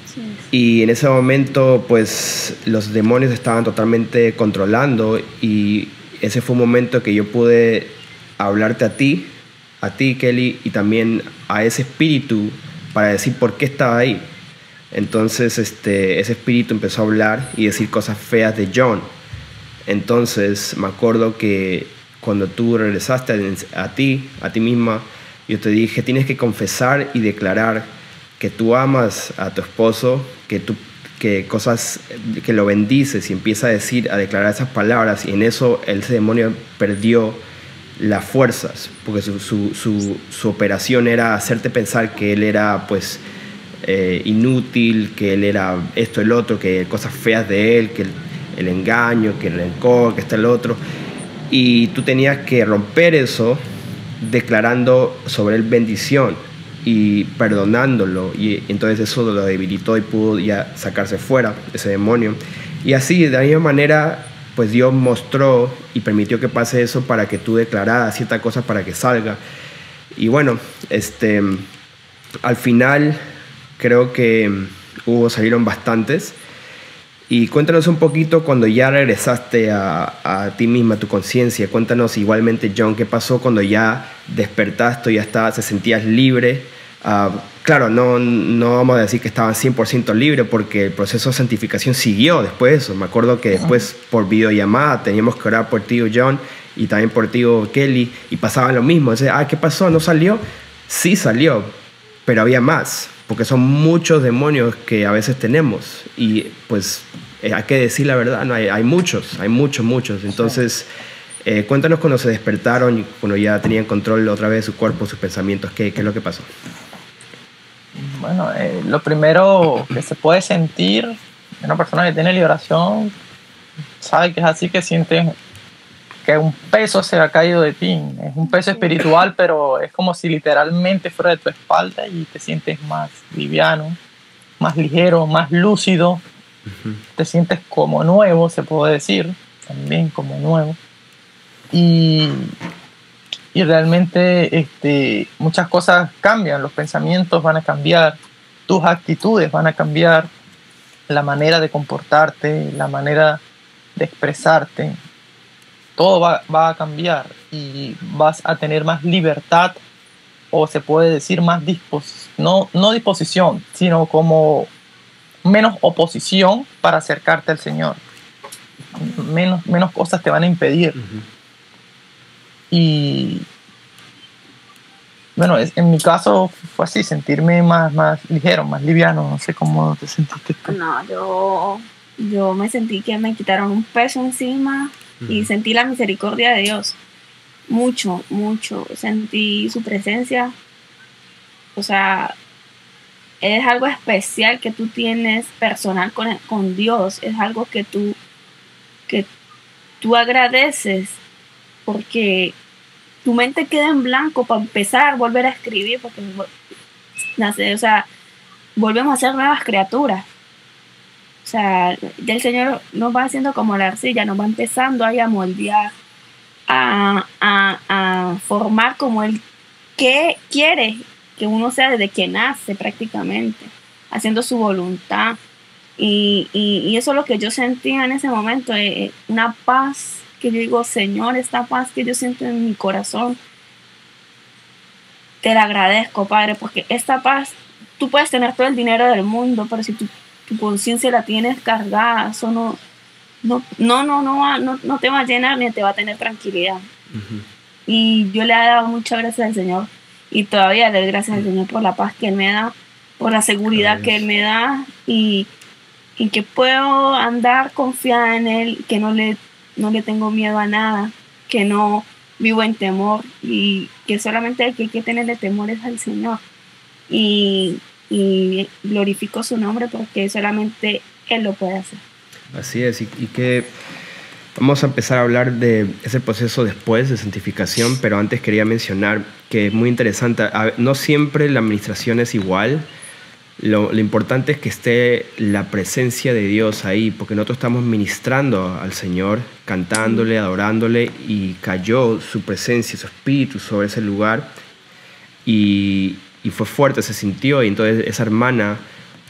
Sí. Y en ese momento pues los demonios estaban totalmente controlando y ese fue un momento que yo pude hablarte a ti Kelly, y también a ese espíritu para decir por qué estaba ahí. Entonces ese espíritu empezó a hablar y decir cosas feas de John. Entonces me acuerdo que cuando tú regresaste a ti misma, yo te dije, tienes que confesar y declarar que tú amas a tu esposo, que lo bendices, y empieza a declarar esas palabras, y en eso ese demonio perdió las fuerzas, porque su operación era hacerte pensar que él era pues inútil, que él era esto, el otro, que cosas feas de él, que el engaño, que el rencor, que el otro. Y tú tenías que romper eso declarando sobre él bendición y perdonándolo, y entonces eso lo debilitó y pudo ya sacarse fuera ese demonio. Y así, de la misma manera, pues Dios mostró y permitió que pase eso para que tú declararas ciertas cosas para que salga. Y bueno, al final creo que salieron bastantes. Y cuéntanos un poquito cuando ya regresaste a ti misma, a tu conciencia. Cuéntanos igualmente, John, qué pasó cuando ya despertaste, ya te sentías libre. Claro, no vamos a decir que estaban 100% libres, porque el proceso de santificación siguió después de eso. Me acuerdo que después por videollamada teníamos que orar por ti, John, y también por ti, Kelly, y pasaban lo mismo. Entonces, ¿qué pasó? ¿No salió? Sí salió, pero había más, porque son muchos demonios que a veces tenemos, y pues hay que decir la verdad, ¿no? Hay muchos. Entonces, cuéntanos cuando se despertaron y cuando ya tenían control otra vez de su cuerpo, sus pensamientos, ¿qué es lo que pasó?
Bueno, lo primero que se puede sentir, una persona que tiene liberación sabe que es así, que siente que un peso se ha caído de ti. Es un peso espiritual, pero es como si literalmente fuera de tu espalda, y te sientes más liviano, más ligero, más lúcido. Te sientes como nuevo, se puede decir, también como nuevo. Y y realmente muchas cosas cambian, los pensamientos van a cambiar, tus actitudes van a cambiar, la manera de comportarte, la manera de expresarte, todo va a cambiar y vas a tener más libertad, o se puede decir más no disposición, sino como menos oposición para acercarte al Señor. Menos cosas te van a impedir.
Ujú.
Y bueno, en mi caso fue así, sentirme más ligero, más liviano. No sé cómo te sentiste tú.
No, yo me sentí que me quitaron un peso encima y sentí la misericordia de Dios. Mucho, mucho. Sentí su presencia. O sea, es algo especial que tú tienes personal con Dios. Es algo que tú agradeces, porque tu mente queda en blanco para empezar a volver a escribir, porque o sea, volvemos a ser nuevas criaturas. O sea, ya el Señor nos va haciendo como la arcilla, nos va empezando ahí a moldear, a formar como Él que quiere que uno sea desde que nace prácticamente, haciendo su voluntad. Y eso es lo que yo sentía en ese momento, una paz que yo digo, Señor, esta paz que yo siento en mi corazón, te la agradezco, Padre, porque esta paz, tú puedes tener todo el dinero del mundo, pero si tu conciencia la tienes cargada, eso no te va a llenar ni te va a tener tranquilidad.
Ujú.
Y yo le he dado muchas gracias al Señor, y todavía le doy gracias al Señor por la paz que Él me da, por la seguridad que Él me da, y que puedo andar confiada en Él, que no le tengo miedo a nada, que no vivo en temor, y que solamente el que hay que tenerle temor es al Señor. Y glorifico su nombre porque solamente Él lo puede hacer.
Así es, y que vamos a empezar a hablar de ese proceso después de santificación, pero antes quería mencionar que es muy interesante. No siempre la administración es igual. Lo importante es que esté la presencia de Dios ahí, porque nosotros estamos ministrando al Señor, cantándole, adorándole, y cayó su presencia, su espíritu sobre ese lugar, y fue fuerte, se sintió, y entonces esa hermana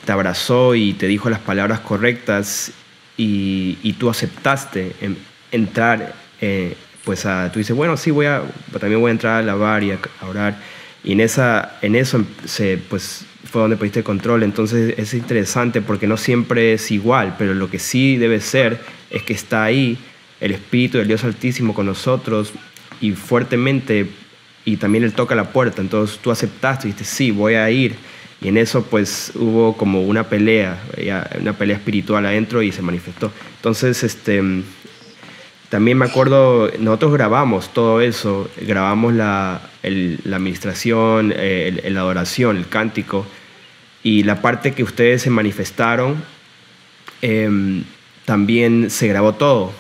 te abrazó y te dijo las palabras correctas, y tú aceptaste entrar, tú dices, bueno, sí, también voy a entrar a alabar y a orar, y en eso fue donde perdiste el control. Entonces es interesante porque no siempre es igual, pero lo que sí debe ser es que está ahí el Espíritu del Dios Altísimo con nosotros, y fuertemente, y también Él toca la puerta. Entonces tú aceptaste y dijiste, sí, voy a ir, y en eso pues hubo como una pelea espiritual adentro, y se manifestó. Entonces también me acuerdo, nosotros grabamos todo eso, grabamos la administración, la adoración, el cántico, y la parte que ustedes se manifestaron, también se grabó todo,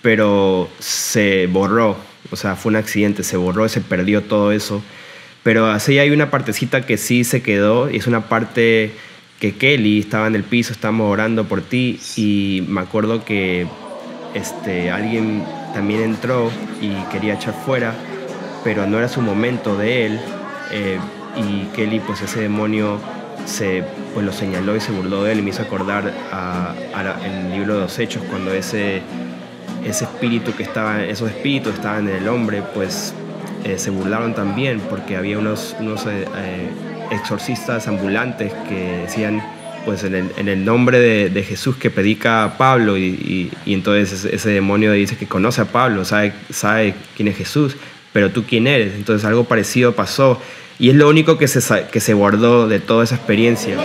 pero se borró, o sea, fue un accidente, se borró, se perdió todo eso, pero así hay una partecita que sí se quedó, y es una parte que Kelly estaba en el piso, estábamos orando por ti, y me acuerdo que alguien también entró y quería echar fuera, pero no era su momento de él, y Kelly, pues ese demonio pues lo señaló y se burló de él, y me hizo acordar en el libro de los Hechos, cuando esos espíritus estaban en el hombre, pues se burlaron también, porque había unos exorcistas ambulantes que decían, pues en el nombre de Jesús que predica Pablo, y entonces ese demonio dice que conoce a Pablo, sabe quién es Jesús, pero tú quién eres. Entonces algo parecido pasó, y es lo único que se guardó de toda esa experiencia.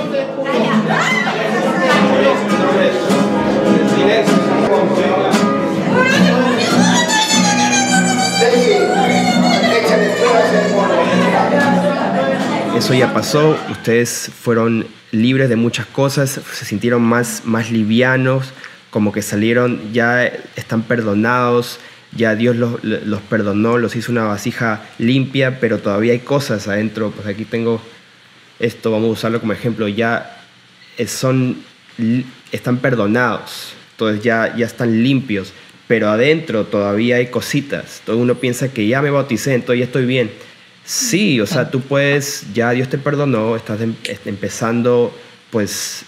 Eso ya pasó, ustedes fueron libres de muchas cosas, se sintieron más livianos, como que salieron, ya están perdonados, ya Dios los perdonó, los hizo una vasija limpia, pero todavía hay cosas adentro. Pues aquí tengo esto, vamos a usarlo como ejemplo, ya están perdonados, entonces ya están limpios, pero adentro todavía hay cositas. Todo uno piensa que ya me bauticé, entonces ya estoy bien. Sí, o sea, tú puedes, ya Dios te perdonó, estás empezando pues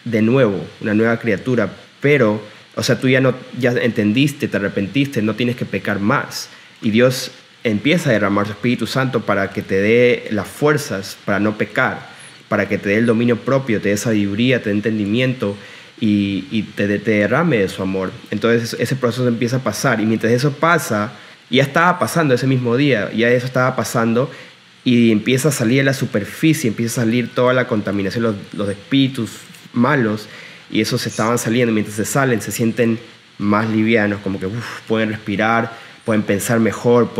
de nuevo, una nueva criatura, pero, o sea, tú ya entendiste, te arrepentiste, no tienes que pecar más. Y Dios empieza a derramar su Espíritu Santo para que te dé las fuerzas para no pecar, para que te dé el dominio propio, te dé sabiduría, te dé entendimiento y te derrame de su amor. Entonces ese proceso empieza a pasar, y mientras eso pasa, ya estaba pasando ese mismo día, ya eso estaba pasando, y empieza a salir a la superficie, empieza a salir toda la contaminación, los espíritus malos, y esos se estaban saliendo. Mientras se salen, se sienten más livianos, como que pueden respirar, pueden pensar mejor,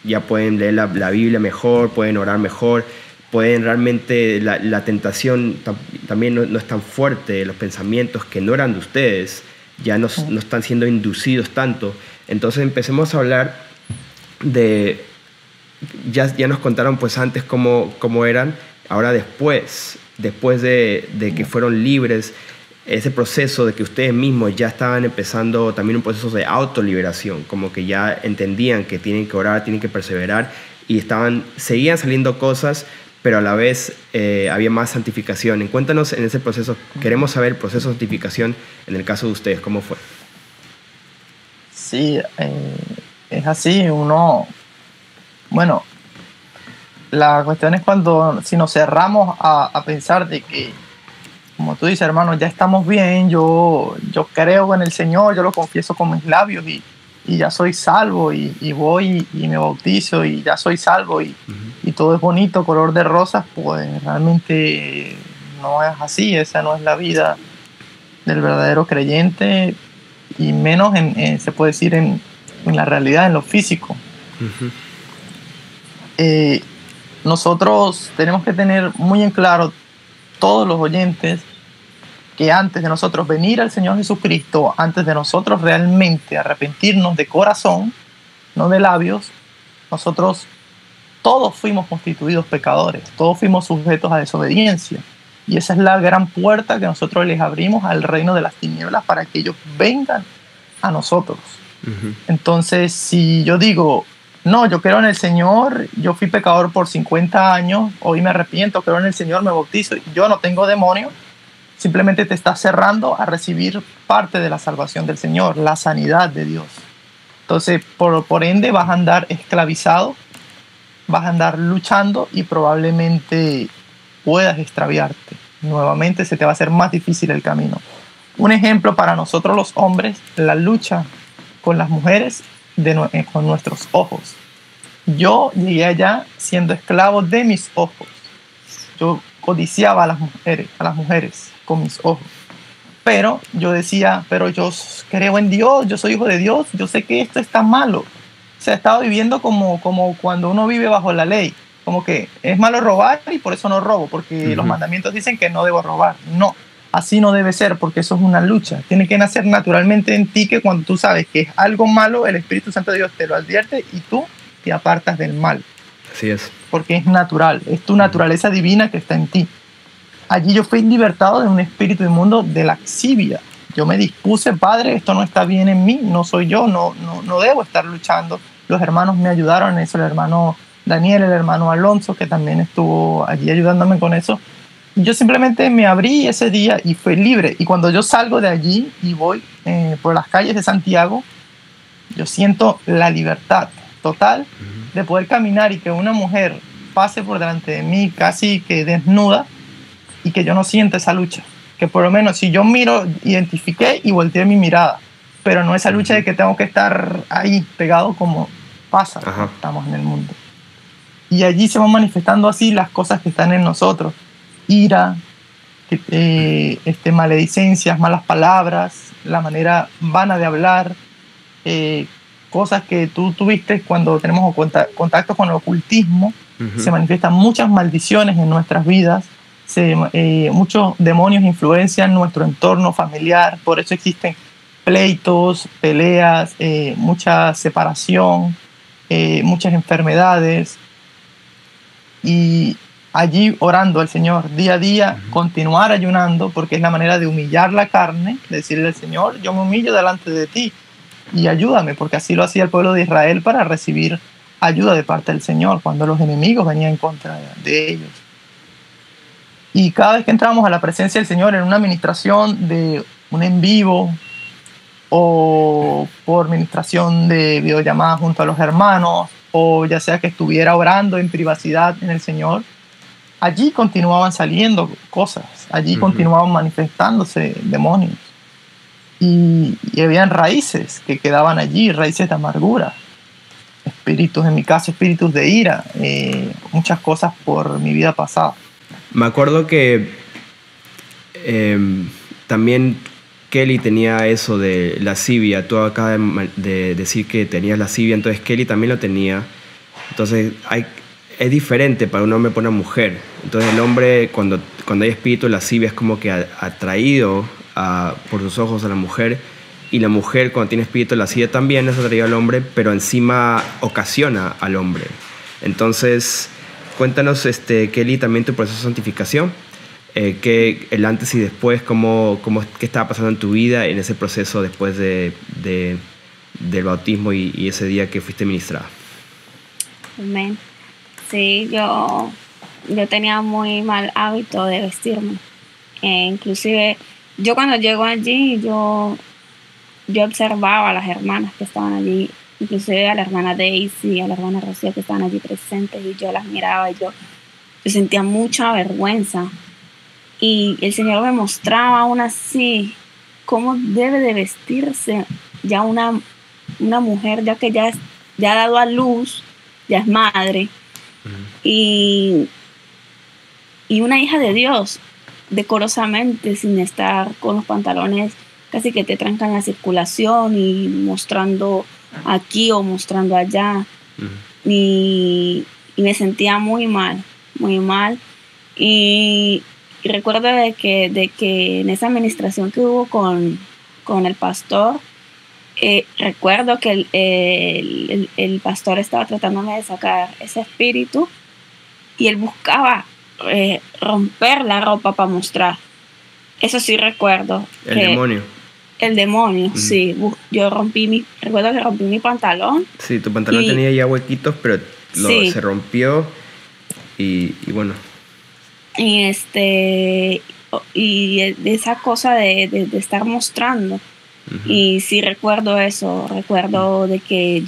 ya pueden leer la Biblia mejor, pueden orar mejor, pueden realmente, la tentación también no es tan fuerte, los pensamientos que no eran de ustedes ya no están siendo inducidos tanto. Entonces empecemos a hablar de, ya nos contaron pues antes cómo eran, ahora después de que fueron libres, ese proceso de que ustedes mismos ya estaban empezando también un proceso de autoliberación, como que ya entendían que tienen que orar, tienen que perseverar, y seguían saliendo cosas, pero a la vez había más santificación. Cuéntanos en ese proceso, queremos saber el proceso de santificación en el caso de ustedes, ¿cómo fue?
Sí, es así, bueno, la cuestión es si nos cerramos a pensar de que, como tú dices, hermano, ya estamos bien, yo creo en el Señor, yo lo confieso con mis labios y ya soy salvo, y voy y me bautizo y ya soy salvo, y todo es bonito, color de rosas, pues realmente no es así. Esa no es la vida del verdadero creyente, y menos se puede decir en la realidad, en lo físico. Nosotros tenemos que tener muy en claro, todos los oyentes, que antes de nosotros venir al Señor Jesucristo, antes de nosotros realmente arrepentirnos de corazón, no de labios, nosotros todos fuimos constituidos pecadores, todos fuimos sujetos a desobediencia. Y esa es la gran puerta que nosotros les abrimos al reino de las tinieblas, para que ellos vengan a nosotros. Entonces, si yo digo, no, yo creo en el Señor, yo fui pecador por 50 años, hoy me arrepiento, creo en el Señor, me bautizo, yo no tengo demonio, simplemente te estás cerrando a recibir parte de la salvación del Señor, la sanidad de Dios. Entonces, por ende, vas a andar esclavizado, vas a andar luchando, y probablemente puedas extraviarte. Nuevamente se te va a hacer más difícil el camino. Un ejemplo para nosotros los hombres, la lucha con las mujeres con nuestros ojos. Yo llegué allá siendo esclavo de mis ojos. Yo codiciaba a las mujeres con mis ojos. Pero yo decía, pero yo creo en Dios, yo soy hijo de Dios, yo sé que esto está malo. O sea, estaba viviendo como cuando uno vive bajo la ley. Como que es malo robar y por eso no robo, porque los mandamientos dicen que no debo robar. No, así no debe ser, porque eso es una lucha. Tiene que nacer naturalmente en ti, que cuando tú sabes que es algo malo, el Espíritu Santo de Dios te lo advierte y tú te apartas del mal.
Así es.
Porque es natural, es tu naturaleza divina que está en ti. Allí yo fui libertado de un espíritu inmundo de laxivia. Yo me dispuse, Padre, esto no está bien en mí, no soy yo, no debo estar luchando. Los hermanos me ayudaron en eso, el hermano Daniel, el hermano Alonso, que también estuvo allí ayudándome con eso. Yo simplemente me abrí ese día y fui libre. Y cuando yo salgo de allí y voy por las calles de Santiago, yo siento la libertad total de poder caminar y que una mujer pase por delante de mí casi que desnuda, y que yo no sienta esa lucha. Que por lo menos si yo miro, identifiqué y volteé mi mirada, pero no esa lucha de que tengo que estar ahí pegado como pasa. Estamos en el mundo. Y allí se van manifestando así las cosas que están en nosotros: ira, maledicencias, malas palabras, la manera vana de hablar, cosas que tú tuviste cuando tenemos contacto con el ocultismo. Se manifiestan muchas maldiciones en nuestras vidas, muchos demonios influencian nuestro entorno familiar, por eso existen pleitos, peleas, mucha separación, muchas enfermedades. Y allí orando al Señor día a día, continuar ayunando, porque es la manera de humillar la carne, decirle al Señor, yo me humillo delante de ti. y ayúdame, porque así lo hacía el pueblo de Israel para recibir ayuda de parte del Señor cuando los enemigos venían en contra de ellos. Y cada vez que entramos a la presencia del Señor en una administración de un en vivo o por administración de videollamada junto a los hermanos, o ya sea que estuviera orando en privacidad en el Señor, allí continuaban saliendo cosas, allí continuaban manifestándose demonios. Y habían raíces que quedaban allí, raíces de amargura, espíritus, en mi caso, espíritus de ira, muchas cosas por mi vida pasada.
Me acuerdo que también Kelly tenía eso de lascivia. Tú acabas de decir que tenías lascivia, entonces Kelly también lo tenía. Entonces es diferente para un hombre y para una mujer. Entonces el hombre, cuando hay espíritu de lascivia, es como que atraído por sus ojos a la mujer, y la mujer, cuando tiene espíritu de lascivia, también es atraída al hombre, pero encima ocasiona al hombre. Entonces, cuéntanos, Kelly, también tu proceso de santificación, el antes y después, qué estaba pasando en tu vida en ese proceso después del bautismo y ese día que fuiste ministrada.
Amén. Sí, yo tenía muy mal hábito de vestirme. Inclusive, yo cuando llego allí, yo observaba a las hermanas que estaban allí, inclusive a la hermana Daisy, a la hermana Rocío, que estaban allí presentes, y yo las miraba y yo sentía mucha vergüenza. Y el Señor me mostraba aún así cómo debe de vestirse ya una mujer, ya que ya ha dado a luz, ya es madre, y una hija de Dios, decorosamente, sin estar con los pantalones casi que te trancan la circulación y mostrando aquí o mostrando allá. Y me sentía muy mal, muy mal. Y recuerdo de que en esa administración que hubo con el pastor, recuerdo que el pastor estaba tratándome de sacar ese espíritu, y él buscaba romper la ropa para mostrar. Eso sí recuerdo. El demonio, sí. Yo recuerdo que rompí mi pantalón.
Sí, tu pantalón tenía ya huequitos, pero se rompió y bueno.
Y esa cosa de estar mostrando. Y sí recuerdo eso, recuerdo de que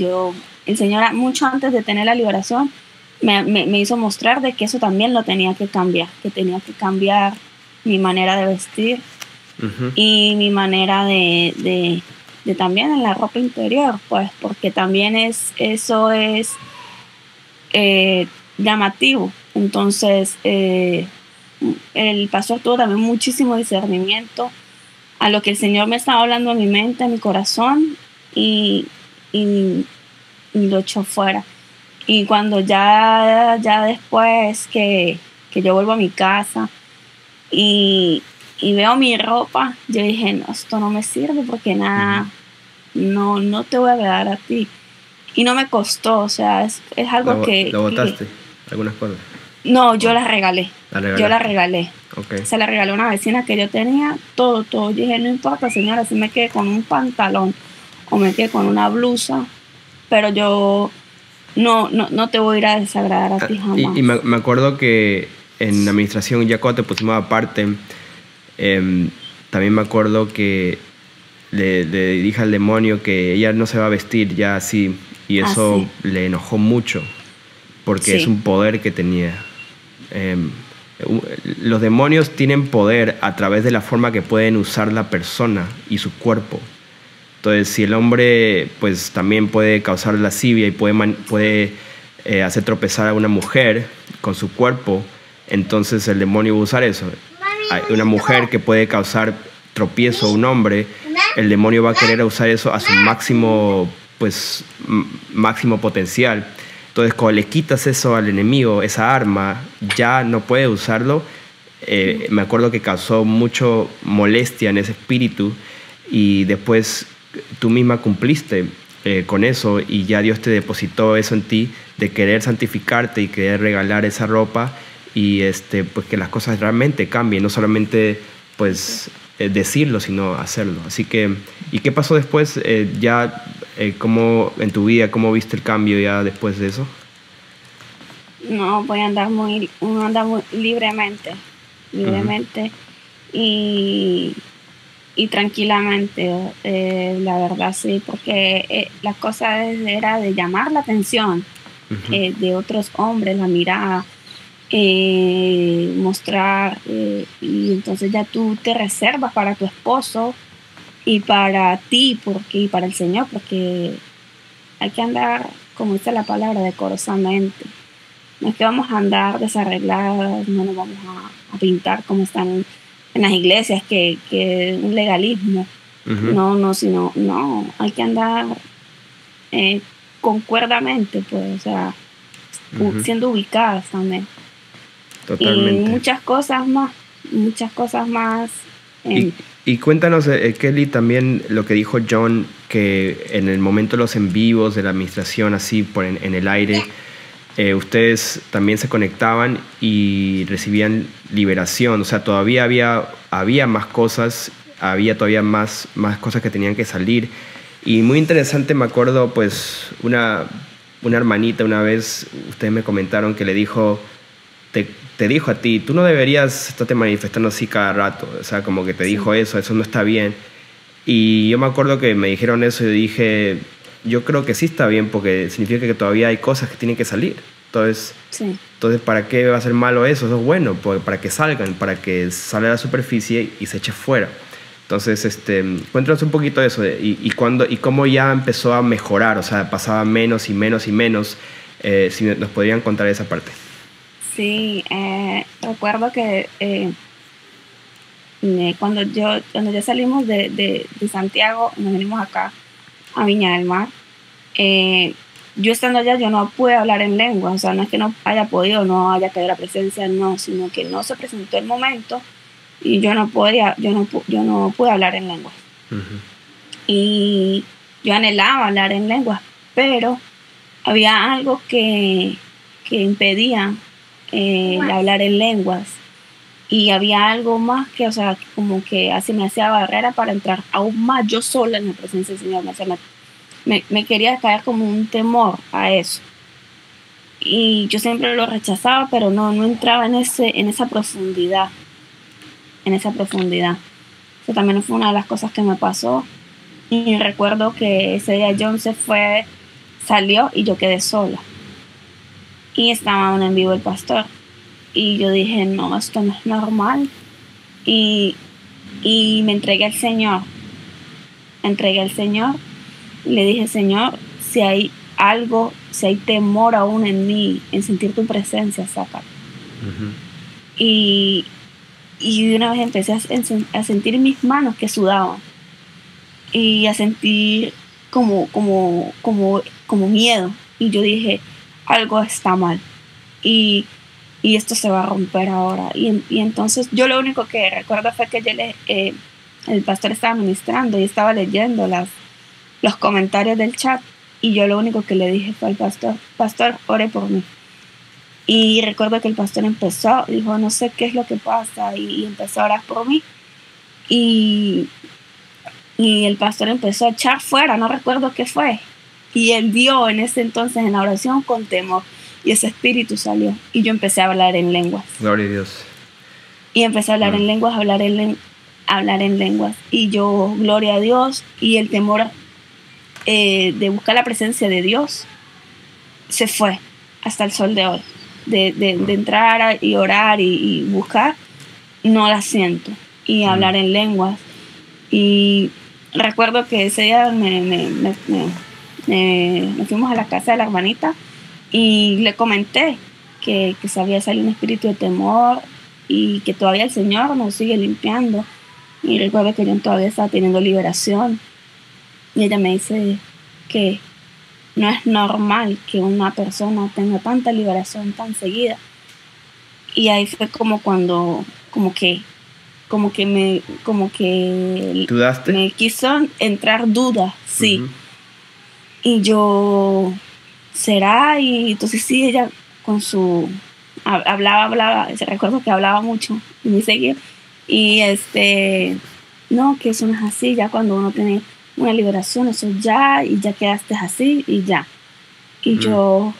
el Señor, mucho antes de tener la liberación, me hizo mostrar de que eso también lo tenía que cambiar, que tenía que cambiar mi manera de vestir y mi manera de también en la ropa interior, pues, porque también eso es llamativo. Entonces el pastor tuvo también muchísimo discernimiento a lo que el Señor me estaba hablando en mi mente, en mi corazón, y lo echó fuera. Y cuando ya después que yo vuelvo a mi casa y veo mi ropa, yo dije, no, esto no me sirve porque nada, no te voy a agradar a ti. Y no me costó, o sea, es algo que...
¿Lo botaste? ¿Algunas cosas?
No, yo las regalé. Yo la regalé.
Okay.
Se la regalé a una vecina que yo tenía, todo. Yo dije, no importa, señora, si me quedé con un pantalón o me quedé con una blusa, pero yo no te voy a ir a desagradar a ti jamás.
Y me acuerdo que en la administración, ya cuando te pusimos aparte, también me acuerdo que le dije al demonio que ella no se va a vestir ya así, y eso le enojó mucho, porque es un poder que tenía. Los demonios tienen poder a través de la forma que pueden usar la persona y su cuerpo. Entonces, si el hombre pues también puede causar lascivia y puede hacer tropezar a una mujer con su cuerpo, entonces el demonio va a usar eso. Hay una mujer que puede causar tropiezo a un hombre, el demonio va a querer usar eso a su máximo potencial. Entonces, cuando le quitas eso al enemigo, esa arma, ya no puede usarlo. Me acuerdo que causó mucho molestia en ese espíritu, y después tú misma cumpliste con eso, y ya Dios te depositó eso en ti, de querer santificarte y querer regalar esa ropa, y pues que las cosas realmente cambien, no solamente pues decirlo, sino hacerlo. Así que, ¿y qué pasó después? Ya ¿Cómo en tu vida, cómo viste el cambio ya después de eso?
No, voy a andar uno anda muy libremente y tranquilamente, la verdad sí, porque la cosa era de llamar la atención de otros hombres, la mirada, mostrar, y entonces ya tú te reservas para tu esposo y para ti, y para el Señor, porque hay que andar, como dice la palabra, decorosamente. No es que vamos a andar desarregladas, no nos vamos a pintar como están en las iglesias, que un legalismo. No, hay que andar concuerdamente, pues, o sea, siendo ubicadas también.
Totalmente.
Y muchas cosas más.
Y cuéntanos, Kelly, también lo que dijo John, que en el momento de los en vivos de la administración, así en el aire, ustedes también se conectaban y recibían liberación. O sea, todavía había más cosas, había todavía más cosas que tenían que salir. Y muy interesante, me acuerdo, pues, una hermanita una vez, ustedes me comentaron que le dijo, te dijo a ti, tú no deberías estarte manifestando así cada rato. O sea, como que te dijo eso no está bien. Y yo me acuerdo que me dijeron eso y dije, yo creo que sí está bien, porque significa que todavía hay cosas que tienen que salir. Entonces, ¿para qué va a ser malo eso? Eso es bueno, para que salgan, para que salga a la superficie y se eche fuera. Entonces, cuéntanos un poquito de eso y cómo ya empezó a mejorar, o sea, pasaba menos y menos y menos. Si nos podrían contar esa parte.
Sí, recuerdo que cuando ya salimos de Santiago, nos venimos acá a Viña del Mar, yo estando allá yo no pude hablar en lengua, o sea, no es que no haya podido, no haya caído la presencia, no, sino que no se presentó el momento y yo no pude hablar en lengua. Y yo anhelaba hablar en lengua, pero había algo que impedía hablar en lenguas, y había algo más que, o sea, como que así me hacía barrera para entrar aún más yo sola en la presencia del Señor. Me quería caer como un temor a eso, y yo siempre lo rechazaba, pero no entraba en esa profundidad. Eso también fue una de las cosas que me pasó. Y recuerdo que ese día John salió y yo quedé sola. Y estaba aún en vivo el pastor. Y yo dije, no, esto no es normal. Y me entregué al Señor. Y le dije, Señor, si hay temor aún en mí, en sentir tu presencia, sácalo. Y de una vez empecé a sentir mis manos que sudaban. Y a sentir como miedo. Y yo dije, algo está mal. Y esto se va a romper ahora. Y entonces yo lo único que recuerdo fue que el pastor estaba ministrando y estaba leyendo los comentarios del chat. Y yo lo único que le dije fue al pastor, ore por mí. Y recuerdo que el pastor dijo, no sé qué es lo que pasa. Y empezó a orar por mí. Y el pastor empezó a echar fuera, no recuerdo qué fue. Y él vio en ese entonces en la oración con temor. Y ese espíritu salió. Y yo empecé a hablar en lenguas.
Gloria a Dios.
Y empecé a hablar en lenguas, hablar en lenguas. Y yo, gloria a Dios. Y el temor de buscar la presencia de Dios se fue hasta el sol de hoy. De entrar y orar y buscar, no la siento. Y hablar en lenguas. Y recuerdo que ese día me fuimos a la casa de la hermanita y le comenté que se había salido un espíritu de temor y que todavía el Señor nos sigue limpiando. Y recuerdo que yo todavía estaba teniendo liberación. Y ella me dice que no es normal que una persona tenga tanta liberación tan seguida. Y ahí fue como que
¿Dudaste?
me quiso entrar duda, sí. Y yo, ¿será? Y entonces sí, ella con su hablaba, recuerdo que hablaba mucho y me seguía. Y no, que eso no es así, ya cuando uno tiene una liberación, eso ya, y ya quedaste así, y ya. Y yo,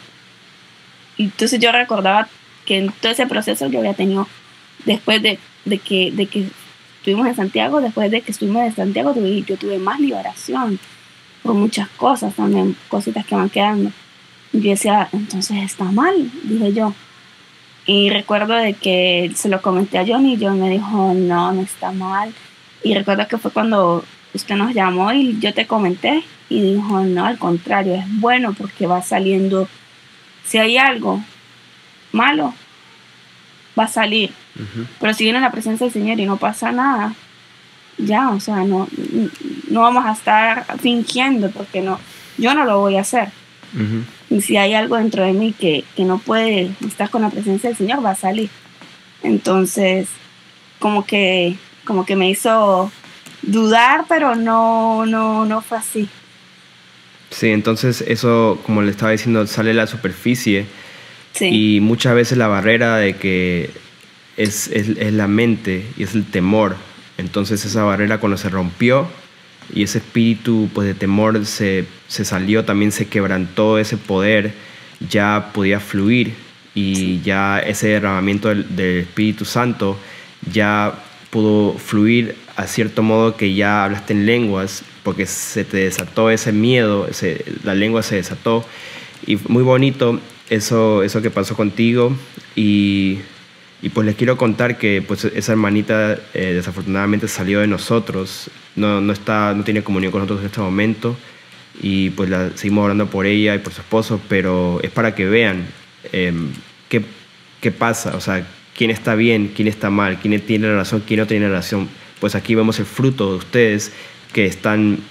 y entonces yo recordaba que en todo ese proceso yo había tenido, después de que estuvimos en Santiago, después de que estuvimos en Santiago, yo tuve más liberación por muchas cosas también, cositas que van quedando. Y yo decía, entonces está mal, dije yo. Y recuerdo de que se lo comenté a Johnny y John me dijo, no, no está mal. Y recuerdo que fue cuando usted nos llamó y yo te comenté y dijo, no, al contrario, es bueno porque va saliendo, si hay algo malo, va a salir. Pero si viene la presencia del Señor y no pasa nada, ya, o sea, no vamos a estar fingiendo porque no, yo no lo voy a hacer. Y si hay algo dentro de mí que no puede estar con la presencia del Señor, va a salir. Entonces, como que me hizo dudar, pero no fue así.
Sí, entonces eso, como le estaba diciendo, sale a la superficie.
Sí.
Y muchas veces la barrera de que es la mente y es el temor. Entonces esa barrera cuando se rompió y ese espíritu pues, de temor se salió, también se quebrantó ese poder, ya podía fluir y ya ese derramamiento del Espíritu Santo ya pudo fluir a cierto modo que ya hablaste en lenguas porque se te desató ese miedo, la lengua se desató y muy bonito eso que pasó contigo y pues les quiero contar que pues esa hermanita desafortunadamente salió de nosotros, no tiene comunión con nosotros en este momento y pues seguimos orando por ella y por su esposo, pero es para que vean qué pasa, o sea, quién está bien, quién está mal, quién tiene la razón, quién no tiene la razón. Pues aquí vemos el fruto de ustedes que están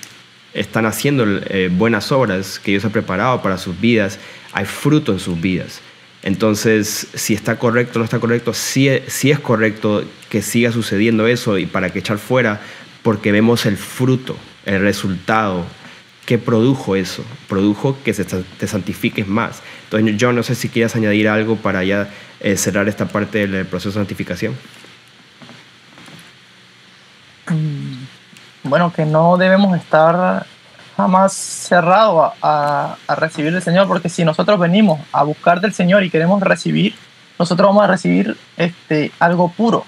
haciendo buenas obras que Dios ha preparado para sus vidas. Hay fruto en sus vidas. Entonces, si está correcto o no está correcto, sí es correcto que siga sucediendo eso y para que echar fuera, porque vemos el fruto, el resultado. ¿Qué produjo eso? Produjo que te santifiques más. Entonces, yo no sé si quieras añadir algo para ya cerrar esta parte del proceso de santificación.
Bueno, que no debemos estar jamás cerrados a recibir del Señor, porque si nosotros venimos a buscar del Señor y queremos recibir, nosotros vamos a recibir algo puro.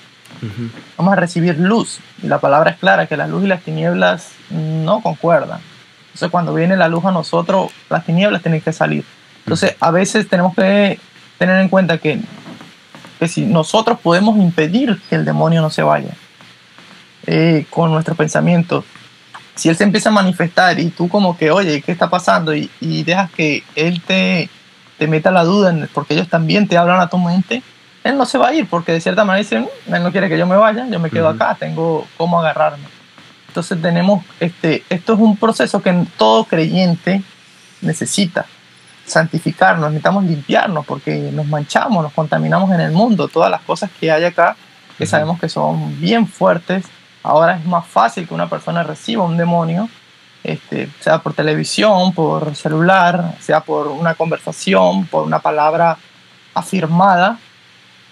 Vamos a recibir luz. Y la palabra es clara, que la luz y las tinieblas no concuerdan. Entonces, cuando viene la luz a nosotros, las tinieblas tienen que salir. Entonces, a veces tenemos que tener en cuenta que si nosotros podemos impedir que el demonio no se vaya con nuestros pensamientos, si él se empieza a manifestar y tú como que, oye, ¿qué está pasando? Y dejas que él te meta la duda, porque ellos también te hablan a tu mente, él no se va a ir, porque de cierta manera dicen, él no quiere que yo me vaya, yo me quedo acá, tengo cómo agarrarme. Entonces tenemos, esto es un proceso que todo creyente necesita, santificarnos, necesitamos limpiarnos, porque nos manchamos, nos contaminamos en el mundo, todas las cosas que hay acá, que sabemos que son bien fuertes. Ahora es más fácil que una persona reciba un demonio, sea por televisión, por celular, sea por una conversación, por una palabra afirmada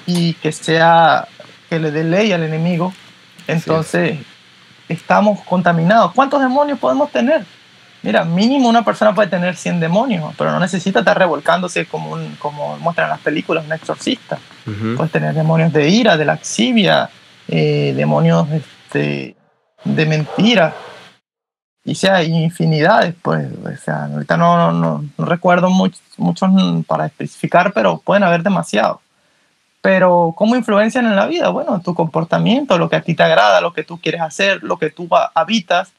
y que le dé ley al enemigo. Entonces estamos contaminados. ¿Cuántos demonios podemos tener? Mira, mínimo una persona puede tener 100 demonios, pero no necesita estar revolcándose como muestran en las películas, un exorcista. Puedes tener demonios de ira, de laxivia, demonios de mentira, y infinidades, pues, o sea, ahorita no recuerdo muchos para especificar, pero pueden haber demasiados. Pero ¿cómo influencian en la vida? Bueno, tu comportamiento, lo que a ti te agrada, lo que tú quieres hacer, lo que tú habitas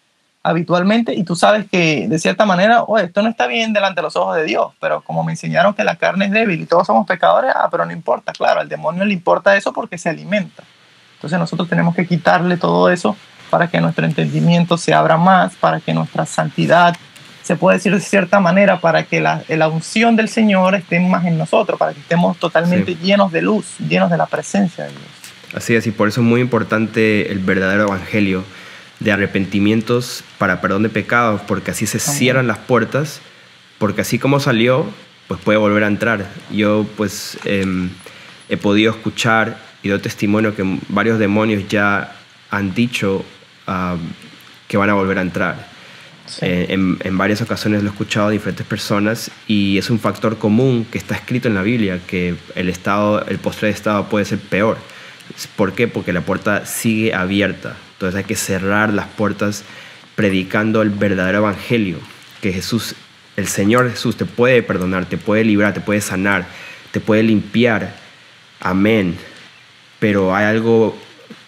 habitualmente, y tú sabes que de cierta manera, oye, esto no está bien delante de los ojos de Dios, pero como me enseñaron que la carne es débil y todos somos pecadores, pero no importa, claro, al demonio le importa eso porque se alimenta. Entonces nosotros tenemos que quitarle todo eso para que nuestro entendimiento se abra más, para que nuestra santidad, se puede decir de cierta manera, para que la unción del Señor esté más en nosotros, para que estemos totalmente llenos de luz, llenos de la presencia de Dios.
Así es, y por eso es muy importante el verdadero evangelio de arrepentimientos para perdón de pecados, porque así se cierran las puertas, porque así como salió, pues puede volver a entrar. Yo pues he podido escuchar y doy testimonio que varios demonios ya han dicho que van a volver a entrar.
Sí.
En varias ocasiones lo he escuchado de diferentes personas y es un factor común que está escrito en la Biblia, que el postrer estado puede ser peor. ¿Por qué? Porque la puerta sigue abierta. Entonces hay que cerrar las puertas predicando el verdadero evangelio, que Jesús, el Señor Jesús, te puede perdonar, te puede librar, te puede sanar, te puede limpiar. Amén. Pero hay algo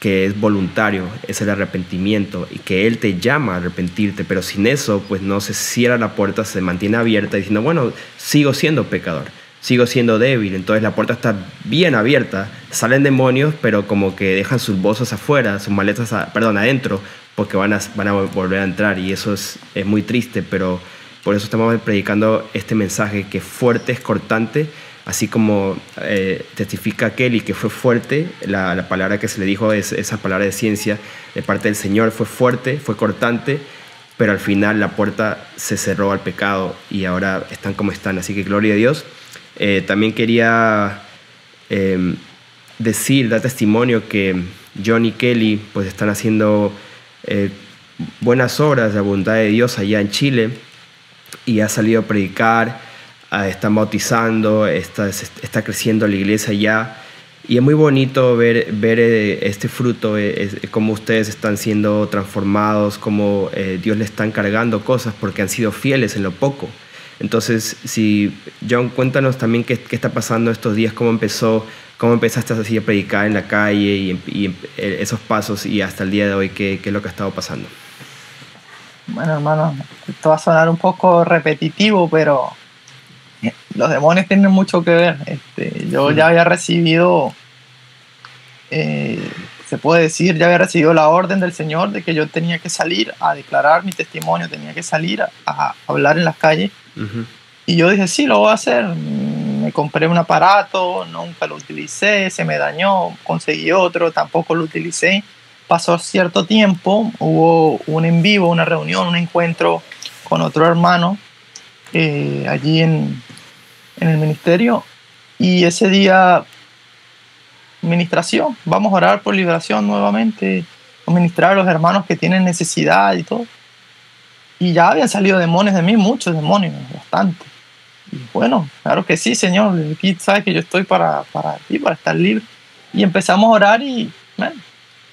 que es voluntario, es el arrepentimiento, y que Él te llama a arrepentirte, pero sin eso pues no se cierra la puerta, se mantiene abierta diciendo, bueno, sigo siendo pecador, sigo siendo débil. Entonces la puerta está bien abierta, salen demonios, pero como que dejan sus bolsas afuera, sus maletas adentro, porque van a volver a entrar, y eso es muy triste. Pero por eso estamos predicando este mensaje, que es fuerte, es cortante. Así como testifica Kelly que fue fuerte, la palabra que se le dijo es esa palabra de ciencia de parte del Señor, fue fuerte, fue cortante, pero al final la puerta se cerró al pecado y ahora están como están. Así que gloria a Dios. También quería dar testimonio que John y Kelly pues están haciendo buenas obras de la voluntad de Dios allá en Chile, y ha salido a predicar. Están bautizando, está creciendo la iglesia ya, y es muy bonito ver este fruto, cómo ustedes están siendo transformados, cómo Dios les está encargando cosas porque han sido fieles en lo poco. Entonces, John, cuéntanos también qué está pasando estos días, cómo empezaste así a predicar en la calle y esos pasos, y hasta el día de hoy, qué es lo que ha estado pasando.
Bueno, hermano, esto va a sonar un poco repetitivo, pero los demonios tienen mucho que ver. Yo ya había recibido, se puede decir, ya había recibido la orden del Señor de que yo tenía que salir a declarar mi testimonio, tenía que salir a hablar en las calles.
Uh-huh.
Y yo dije, sí, lo voy a hacer. Me compré un aparato, nunca lo utilicé, se me dañó, conseguí otro, tampoco lo utilicé. Pasó cierto tiempo, hubo un en vivo, una reunión, un encuentro con otro hermano allí en el ministerio, y ese día ministración, vamos a orar por liberación nuevamente, a ministrar a los hermanos que tienen necesidad y todo, y ya habían salido demonios de mí, muchos demonios, bastante, y bueno, claro que sí, Señor, aquí sabes que yo estoy para ti, para estar libre, y empezamos a orar y bueno,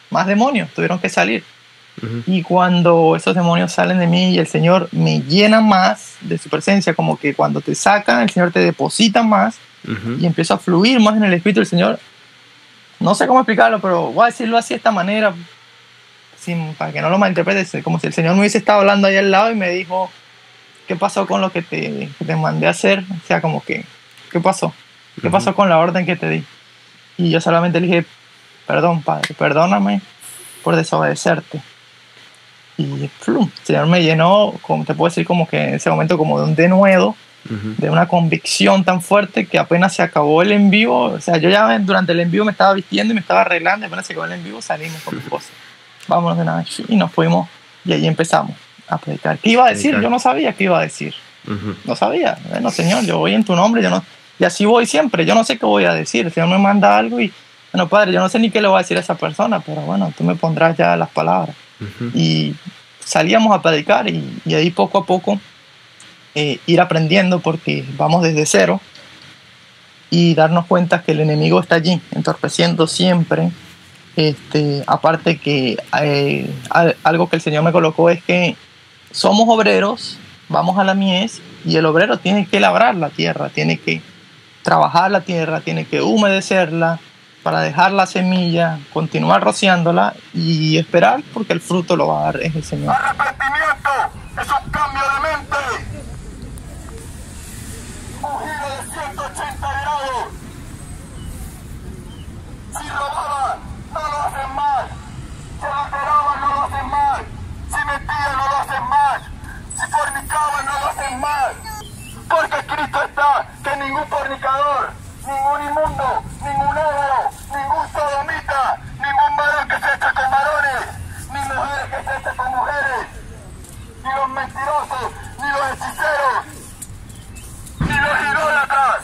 más demonios tuvieron que salir. Uh-huh. Y cuando esos demonios salen de mí y el Señor me llena más de su presencia, como que cuando te sacan, el Señor te deposita más. Uh-huh. Y empiezo a fluir más en el Espíritu del Señor. No sé cómo explicarlo, pero voy a decirlo así de esta manera, para que no lo malinterpretes, como si el Señor me hubiese estado hablando ahí al lado y me dijo, ¿qué pasó con lo que te mandé a hacer? O sea, como que, ¿qué pasó? ¿Qué pasó con la orden que te di? Y yo solamente le dije, perdón, Padre, perdóname por desobedecerte. Y el Señor me llenó, como te puedo decir, como que en ese momento como de un denuedo, uh-huh, de una convicción tan fuerte que apenas se acabó el en vivo. O sea, yo ya durante el en vivo me estaba vistiendo y me estaba arreglando, y apenas se acabó el en vivo salimos con mi esposa. Vámonos de nada. Y nos fuimos y ahí empezamos a predicar. ¿Qué iba a decir? Yo no sabía qué iba a decir. Uh-huh. No sabía. Bueno, Señor, yo voy en tu nombre, y así voy siempre. Yo no sé qué voy a decir. El Señor me manda algo y, bueno, Padre, yo no sé ni qué le voy a decir a esa persona, pero bueno, tú me pondrás ya las palabras. Uh-huh. Y salíamos a predicar y ahí poco a poco ir aprendiendo, porque vamos desde cero, y darnos cuenta que el enemigo está allí, entorpeciendo siempre. Aparte que algo que el Señor me colocó es que somos obreros, vamos a la mies, y el obrero tiene que labrar la tierra, tiene que trabajar la tierra, tiene que humedecerla para dejar la semilla, continuar rociándola y esperar, porque el fruto lo va a dar es el Señor.
Arrepentimiento es un cambio de mente, un giro de 180 grados. Si robaban, no lo hacen más. Si adulteraban, no lo hacen más. Si mentían, no lo hacen más. Si fornicaban, no lo hacen más. Porque escrito está que ningún fornicador, ningún inmundo, ningún égaro, ningún sodomita, ningún varón que se eche con varones, ni mujeres que se eche con mujeres, ni los mentirosos, ni los hechiceros, ni los idólatras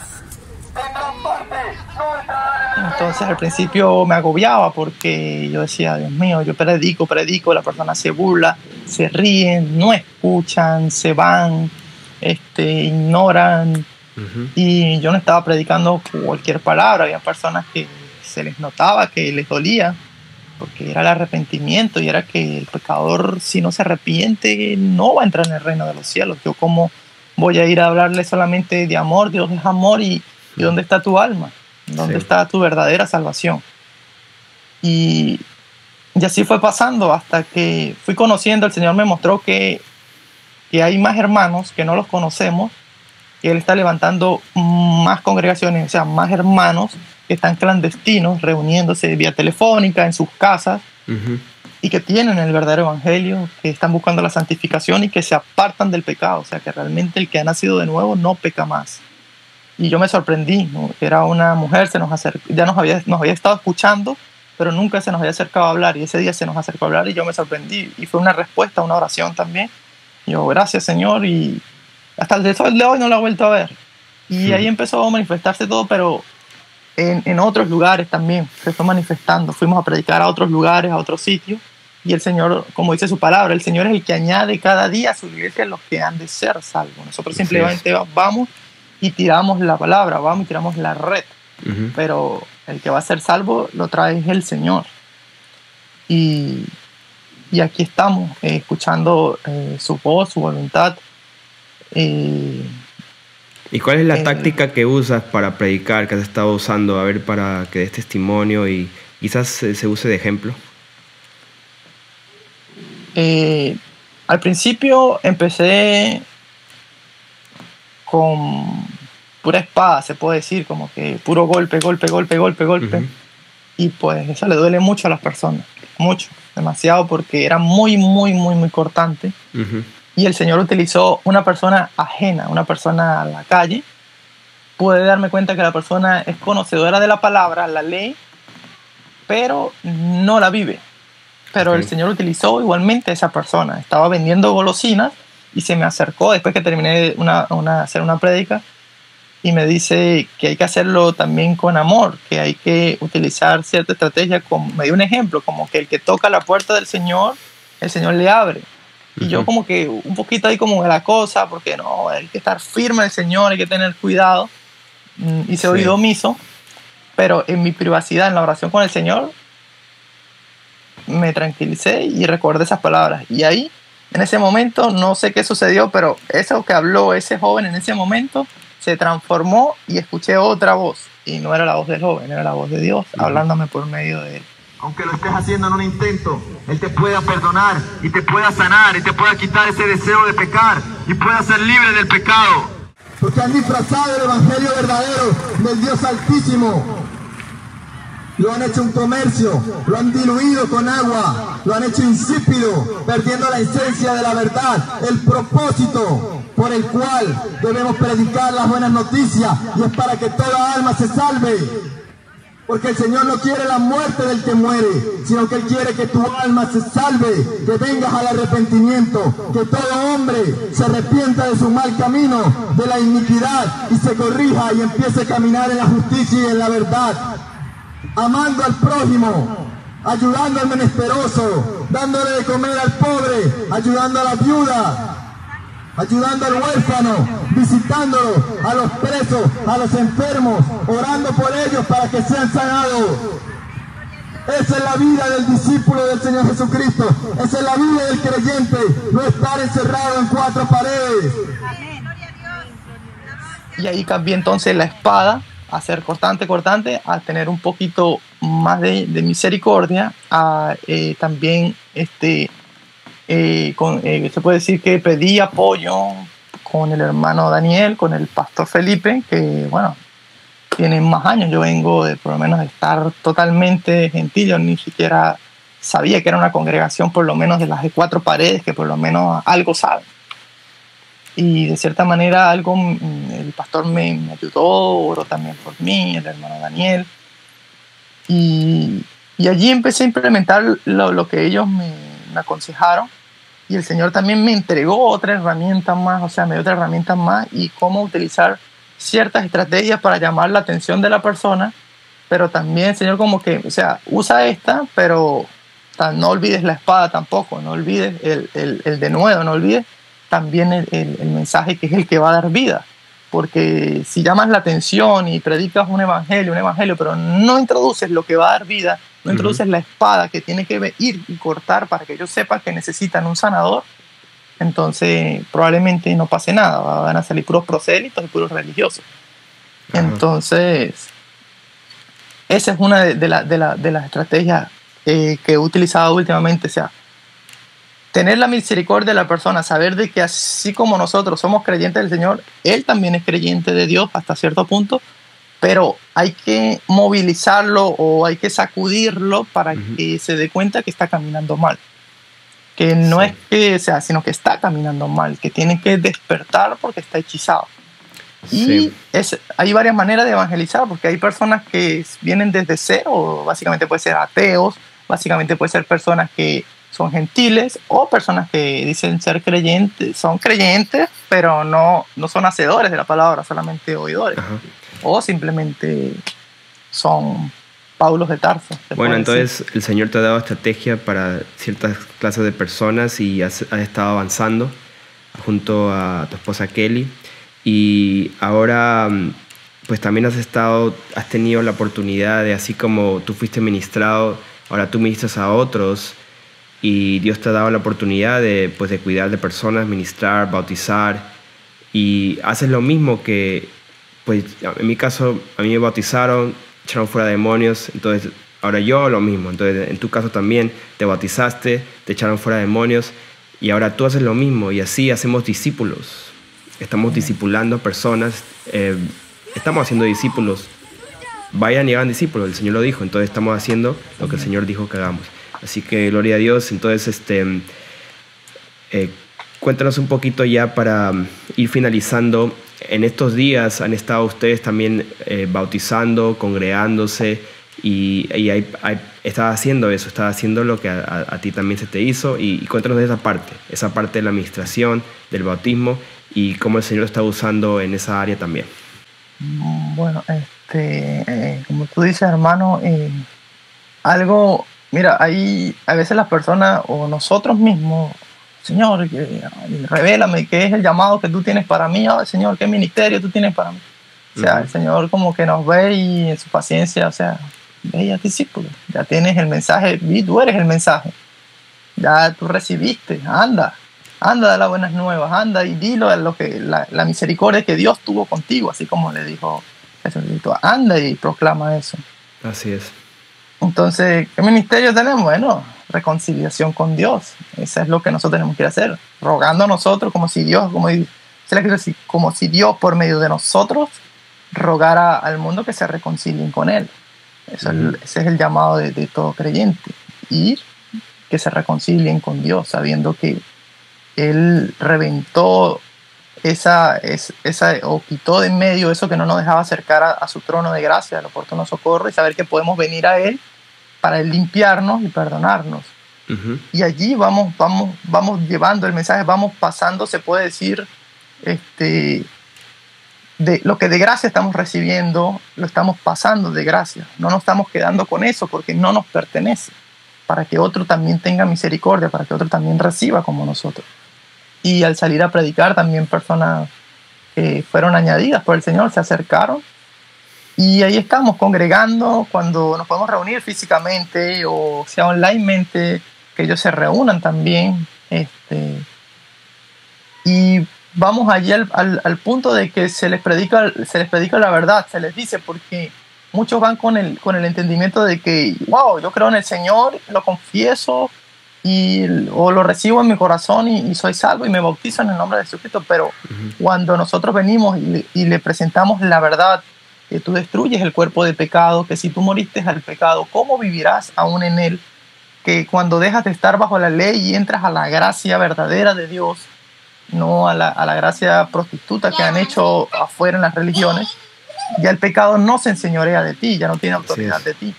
tendrán parte, no entrarán en el reino.
Entonces al principio me agobiaba porque yo decía, Dios mío, yo predico, la persona se burla, se ríen, no escuchan, se van, ignoran. Y yo no estaba predicando cualquier palabra, había personas que se les notaba que les dolía, porque era el arrepentimiento y era que el pecador, si no se arrepiente, no va a entrar en el reino de los cielos. Yo como voy a ir a hablarle solamente de amor, Dios es amor, y ¿dónde está tu alma? ¿Dónde está tu verdadera salvación? Y así fue pasando hasta que fui conociendo, el Señor me mostró que hay más hermanos que no los conocemos, que Él está levantando más congregaciones, o sea, más hermanos que están clandestinos, reuniéndose vía telefónica en sus casas, y que tienen el verdadero evangelio, que están buscando la santificación y que se apartan del pecado, o sea, que realmente el que ha nacido de nuevo no peca más. Y yo me sorprendí, ¿no? Era una mujer, se nos acercó, ya nos había estado escuchando, pero nunca se nos había acercado a hablar, y ese día se nos acercó a hablar y yo me sorprendí, y fue una respuesta, una oración también. Y yo, gracias Señor, y hasta el sol de hoy no la he vuelto a ver. Y ahí empezó a manifestarse todo, pero en otros lugares también se fue manifestando. Fuimos a predicar a otros lugares, a otros sitios, y el Señor, como dice su palabra, el Señor es el que añade cada día a su iglesia los que han de ser salvos. Nosotros simplemente vamos y tiramos la palabra, vamos y tiramos la red, pero el que va a ser salvo lo trae el Señor. Y aquí estamos, escuchando su voz, su voluntad.
¿Y cuál es la táctica que usas para predicar, que has estado usando, a ver, para que des testimonio y quizás se use de ejemplo?
Al principio empecé con pura espada, se puede decir, como que puro golpe. Y pues eso le duele mucho a las personas, mucho, demasiado, porque era muy cortante. Y el Señor utilizó una persona ajena, una persona a la calle. Pude darme cuenta que la persona es conocedora de la palabra, la lee, pero no la vive. Pero el Señor utilizó igualmente a esa persona. Estaba vendiendo golosinas y se me acercó después que terminé hacer una prédica y me dice que hay que hacerlo también con amor, que hay que utilizar cierta estrategia. Me dio un ejemplo, como que el que toca la puerta del Señor, el Señor le abre. Y yo como que un poquito ahí como de la cosa, porque no, hay que estar firme el Señor, hay que tener cuidado. Hice oído omiso, pero en mi privacidad, en la oración con el Señor, me tranquilicé y recordé esas palabras. Y ahí, en ese momento, no sé qué sucedió, pero eso que habló ese joven en ese momento se transformó y escuché otra voz. Y no era la voz del joven, era la voz de Dios hablándome por medio de él.
Aunque lo estés haciendo en un intento, Él te pueda perdonar y te pueda sanar y te pueda quitar ese deseo de pecar y pueda ser libre del pecado. Porque han disfrazado el evangelio verdadero del Dios Altísimo. Lo han hecho un comercio, lo han diluido con agua, lo han hecho insípido, perdiendo la esencia de la verdad, el propósito por el cual debemos predicar las buenas noticias, y es para que toda alma se salve. Porque el Señor no quiere la muerte del que muere, sino que Él quiere que tu alma se salve, que vengas al arrepentimiento, que todo hombre se arrepienta de su mal camino, de la iniquidad, y se corrija y empiece a caminar en la justicia y en la verdad, amando al prójimo, ayudando al menesteroso, dándole de comer al pobre, ayudando a la viuda, ayudando al huérfano, visitándolo, a los presos, a los enfermos, orando por ellos para que sean sanados. Esa es la vida del discípulo del Señor Jesucristo. Esa es la vida del creyente, no estar encerrado en cuatro paredes.
Y ahí cambié entonces la espada a ser cortante, a tener un poquito más de misericordia, a también se puede decir que pedí apoyo con el hermano Daniel, con el pastor Felipe, que bueno, tienen más años. Yo vengo de por lo menos de estar totalmente gentil, yo ni siquiera sabía que era una congregación por lo menos de las de cuatro paredes, que por lo menos algo sabe. Y de cierta manera el pastor me ayudó, oró también por mí, el hermano Daniel. Y allí empecé a implementar lo que ellos me aconsejaron. Y el Señor también me entregó otra herramienta más, o sea, me dio otra herramienta más y cómo utilizar ciertas estrategias para llamar la atención de la persona, pero también el Señor como que, o sea, usa esta, pero no olvides la espada tampoco, no olvides el denuedo, no olvides también el mensaje que es el que va a dar vida. Porque si llamas la atención y predicas un evangelio, pero no introduces lo que va a dar vida, no introduces la espada que tiene que ir y cortar para que ellos sepan que necesitan un sanador, entonces probablemente no pase nada, van a salir puros prosélitos y puros religiosos. Entonces, esa es una de las estrategias que he utilizado últimamente, o sea, tener la misericordia de la persona, saber de que así como nosotros somos creyentes del Señor, Él también es creyente de Dios hasta cierto punto, pero hay que movilizarlo o hay que sacudirlo para que se dé cuenta que está caminando mal. Que no es que sea, sino que está caminando mal, que tiene que despertar porque está hechizado. Y hay varias maneras de evangelizar, porque hay personas que vienen desde cero, básicamente puede ser ateos, básicamente puede ser personas que son gentiles o personas que dicen ser creyentes, son creyentes, pero no son hacedores de la palabra, solamente oidores. O simplemente son Paulos de Tarso.
Bueno, entonces el Señor te ha dado estrategia para ciertas clases de personas y has estado avanzando junto a tu esposa Kelly. Y ahora pues también has tenido la oportunidad de, así como tú fuiste ministrado, ahora tú ministras a otros. Y Dios te ha dado la oportunidad de cuidar de personas, ministrar, bautizar. Y haces lo mismo que, pues en mi caso, a mí me bautizaron, echaron fuera demonios. Entonces, ahora yo lo mismo. Entonces, en tu caso también te bautizaste, te echaron fuera demonios. Y ahora tú haces lo mismo. Y así hacemos discípulos. Estamos discipulando personas. Estamos haciendo discípulos. Vayan y hagan discípulos. El Señor lo dijo. Entonces, estamos haciendo lo que el Señor dijo que hagamos. Así que gloria a Dios. Entonces, cuéntanos un poquito ya para ir finalizando. En estos días han estado ustedes también bautizando, congregándose y estaba haciendo eso, estaba haciendo lo que a ti también se te hizo. Y cuéntanos de esa parte de la administración, del bautismo y cómo el Señor lo está usando en esa área también.
Bueno, como tú dices, hermano, mira, a veces las personas o nosotros mismos, Señor, revélame qué es el llamado que tú tienes para mí. Señor, qué ministerio tú tienes para mí. O sea, el Señor como que nos ve y en su paciencia, o sea, ve ya discípulo, ya tienes el mensaje, tú eres el mensaje, ya tú recibiste, anda de las buenas nuevas, anda y dilo la misericordia que Dios tuvo contigo, así como le dijo Jesucristo, anda y proclama eso.
Así es.
Entonces, ¿qué ministerio tenemos? Bueno, reconciliación con Dios. Eso es lo que nosotros tenemos que hacer, rogando a nosotros como si Dios, como si Dios por medio de nosotros rogara al mundo que se reconcilien con Él. Ese es el llamado de todo creyente, ir, que se reconcilien con Dios, sabiendo que Él reventó o quitó de en medio eso que no nos dejaba acercar a su trono de gracia, al oportuno socorro, y saber que podemos venir a Él para Él limpiarnos y perdonarnos. Y allí vamos llevando el mensaje, vamos pasando, se puede decir, de lo que de gracia estamos recibiendo, lo estamos pasando de gracia. No nos estamos quedando con eso porque no nos pertenece, para que otro también tenga misericordia, para que otro también reciba como nosotros. Y al salir a predicar, también personas que fueron añadidas por el Señor se acercaron. Y ahí estamos congregando cuando nos podemos reunir físicamente o sea onlinemente, que ellos se reúnan también. Y vamos allí al punto de que se les predica la verdad, se les dice, porque muchos van con el entendimiento de que, wow, yo creo en el Señor, lo confieso, o lo recibo en mi corazón y soy salvo y me bautizo en el nombre de Jesucristo. Pero cuando nosotros venimos y le presentamos la verdad, que tú destruyes el cuerpo de pecado, que si tú moriste al pecado, ¿cómo vivirás aún en él? Que cuando dejas de estar bajo la ley y entras a la gracia verdadera de Dios, no a la gracia prostituta que han hecho afuera en las religiones, ya el pecado no se enseñorea de ti, ya no tiene autoridad de ti.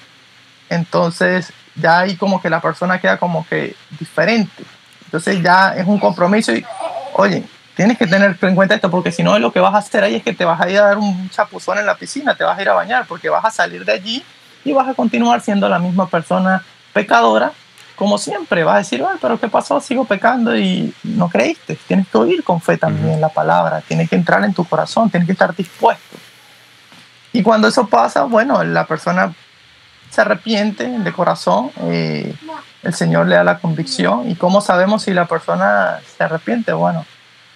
Entonces ya ahí como que la persona queda como que diferente. Entonces ya es un compromiso y, oye, tienes que tener en cuenta esto, porque si no, lo que vas a hacer ahí es que te vas a ir a dar un chapuzón en la piscina, te vas a ir a bañar, porque vas a salir de allí y vas a continuar siendo la misma persona pecadora como siempre, vas a decir, "Ay, pero ¿qué pasó? Sigo pecando", y no creíste. Tienes que oír con fe también la palabra, tiene que entrar en tu corazón, tienes que estar dispuesto. Y cuando eso pasa, bueno, la persona se arrepiente de corazón, el Señor le da la convicción. ¿Y cómo sabemos si la persona se arrepiente? Bueno,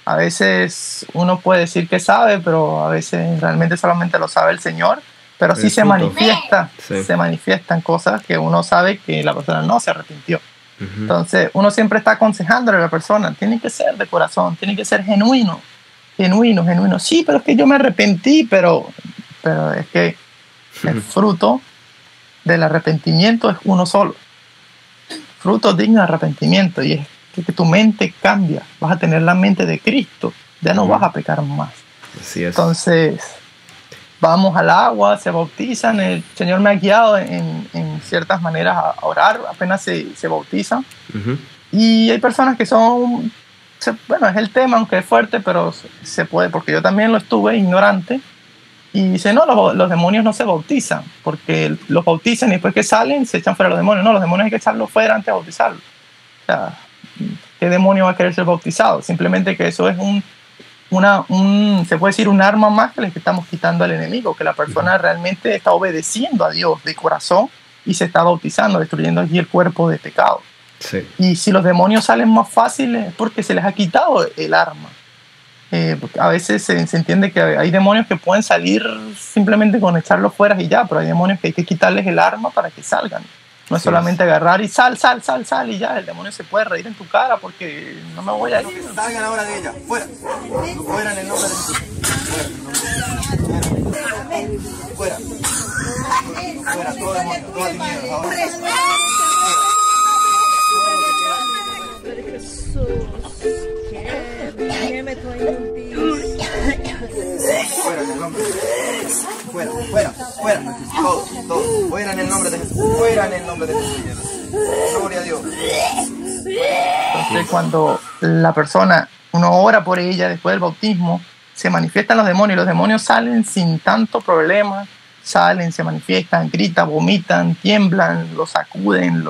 a veces uno puede decir que sabe, pero a veces realmente solamente lo sabe el Señor. Pero sí
El
se
fruto.
manifiesta,
Sí.
se manifiestan cosas que uno sabe que la persona no se arrepintió.
Ujú.
Entonces uno siempre está aconsejándole a la persona, tiene que ser de corazón, tiene que ser genuino, genuino. Sí, pero es que yo me arrepentí, pero es que el fruto del arrepentimiento es uno solo. Fruto digno de arrepentimiento, y es que tu mente cambia, vas a tener la mente de Cristo, ya no vas a pecar más.
Así es.
Entonces, vamos al agua, se bautizan, el Señor me ha guiado en ciertas maneras a orar, apenas se bautizan.
Ujú.
Y hay personas que son, bueno, es el tema, aunque es fuerte, pero se puede, porque yo también lo estuve ignorante. Y dice, no, los demonios no se bautizan, porque los bautizan y después que salen se echan fuera los demonios. No, los demonios hay que echarlos fuera antes de bautizarlos. O sea, ¿qué demonio va a querer ser bautizado? Simplemente que eso es se puede decir un arma más que le estamos quitando al enemigo, que la persona realmente está obedeciendo a Dios de corazón y se está bautizando, destruyendo allí el cuerpo de pecado.
Sí.
Y si los demonios salen más fáciles es porque se les ha quitado el arma. Porque a veces se entiende que hay demonios que pueden salir simplemente con echarlos fuera y ya, pero hay demonios que hay que quitarles el arma para que salgan. No es
Sí,
solamente agarrar y sal y ya, el demonio se puede reír en tu cara porque no me voy a ir.
Salgan ahora de ella, fuera. Fuera en el nombre de Jesús. Fuera. Fuera, todo demonio, toda tinieblas ahora. Fuera en el nombre de Jesús. Fuera. Todo. Fuera en el nombre de Jesús. Fuera en el nombre de Jesús. Gloria a Dios.
Entonces, cuando la persona, uno ora por ella después del bautismo, se manifiestan los demonios. Los demonios salen sin tanto problema, salen, se manifiestan, gritan, vomitan, tiemblan, lo sacuden,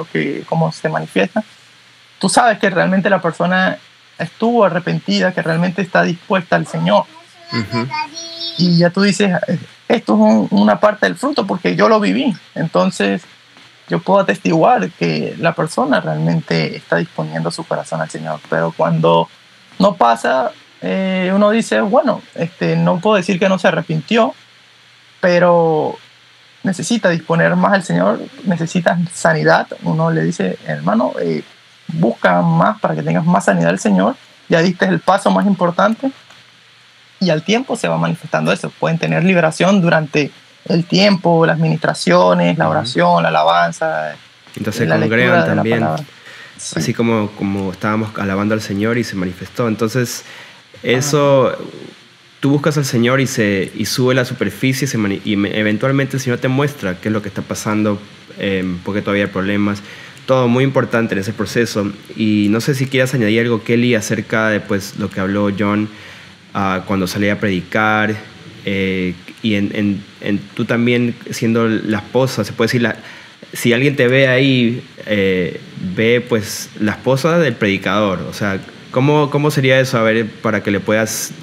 como se manifiesta. Tú sabes que realmente la persona estuvo arrepentida, que realmente está dispuesta al Señor.
Ujú.
Y ya tú dices, esto es una parte del fruto porque yo lo viví. Entonces yo puedo atestiguar que la persona realmente está disponiendo su corazón al Señor. Pero cuando no pasa, uno dice, bueno, no puedo decir que no se arrepintió, pero necesita disponer más al Señor, necesita sanidad. Uno le dice, hermano, busca más para que tengas más sanidad al Señor. Ya diste el paso más importante. Y al tiempo se va manifestando eso. Pueden tener liberación durante el tiempo, las ministraciones, la oración, la alabanza.
Entonces
la
congregan
lectura de la
también.
palabra. Sí.
Así como estábamos alabando al Señor y se manifestó. Entonces, eso, tú buscas al Señor y sube la superficie eventualmente el Señor te muestra qué es lo que está pasando, porque todavía hay problemas. Todo muy importante en ese proceso. Y no sé si quieras añadir algo, Kelly, acerca de pues, lo que habló John cuando salía a predicar. Y tú también siendo la esposa, se puede decir, si alguien te ve ahí, ve pues la esposa del predicador. O sea, ¿cómo sería eso? A ver, para que le puedas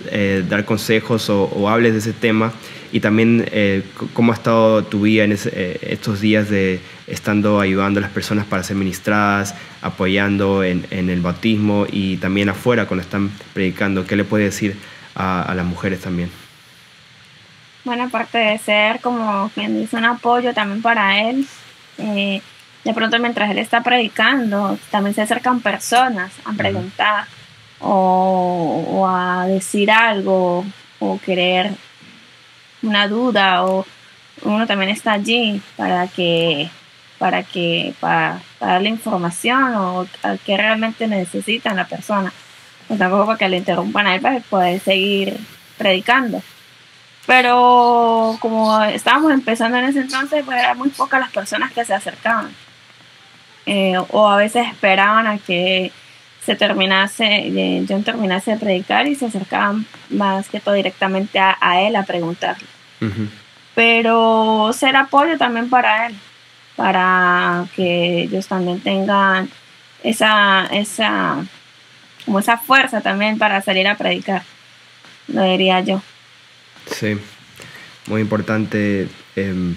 dar consejos o hables de ese tema. Y también cómo ha estado tu vida en estos días de estando ayudando a las personas para ser ministradas, apoyando en el bautismo y también afuera cuando están predicando. ¿Qué le puedes decir a las mujeres también?
Bueno, aparte de ser como quien dice un apoyo también para él, de pronto mientras él está predicando, también se acercan personas a preguntar o a decir algo o querer una duda, o uno también está allí para darle información o a qué realmente necesitan la persona. Pues tampoco para que le interrumpan a él para poder seguir predicando. Pero como estábamos empezando en ese entonces, pues eran muy pocas las personas que se acercaban. O a veces esperaban a que John terminase de predicar y se acercaban más que todo directamente a él a preguntarle.
Uh-huh.
Pero ser apoyo también para él, para que ellos también tengan como esa fuerza también para salir a predicar, lo diría yo.
Sí, muy importante. El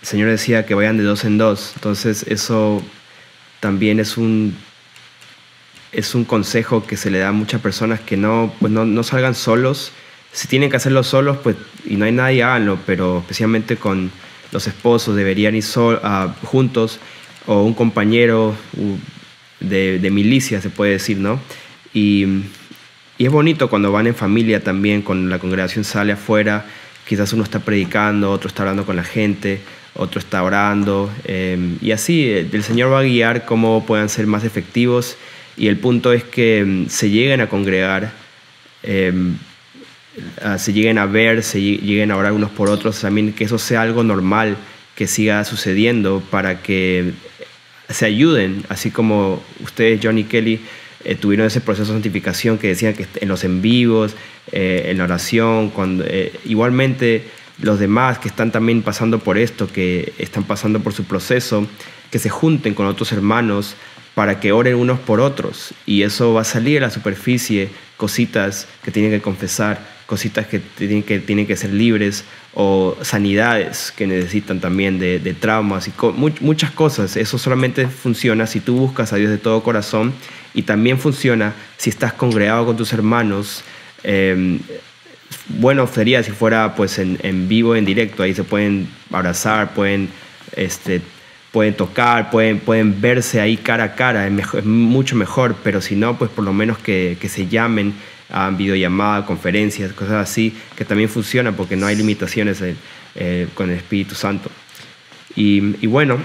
Señor decía que vayan de dos en dos, entonces eso también es un consejo que se le da a muchas personas, que pues no salgan solos. Si tienen que hacerlo solos, pues, y no hay nadie, háganlo, pero especialmente con los esposos deberían ir juntos, o un compañero de milicia, se puede decir, ¿no? Y es bonito cuando van en familia también, con la congregación sale afuera, quizás uno está predicando, otro está hablando con la gente, otro está orando, y así el Señor va a guiar cómo puedan ser más efectivos, y el punto es que se lleguen a congregar, se lleguen a ver, se lleguen a orar unos por otros, también que eso sea algo normal, que siga sucediendo, para que se ayuden, así como ustedes, John y Kelly, tuvieron ese proceso de santificación que decían que en los en vivos, en la oración, igualmente los demás que están también pasando por esto, que están pasando por su proceso, que se junten con otros hermanos para que oren unos por otros, y eso va a salir a la superficie, cositas que tienen que confesar, cositas que tienen que ser libres, o sanidades que necesitan también de traumas y muchas cosas. Eso solamente funciona si tú buscas a Dios de todo corazón, y también funciona si estás congregado con tus hermanos. Bueno sería si fuera pues en vivo, en directo, ahí se pueden abrazar, pueden tocar, pueden verse ahí cara a cara, es mucho mejor, pero si no, pues por lo menos que se llamen a videollamada, conferencias, cosas así, que también funciona porque no hay limitaciones con el Espíritu Santo. Y bueno,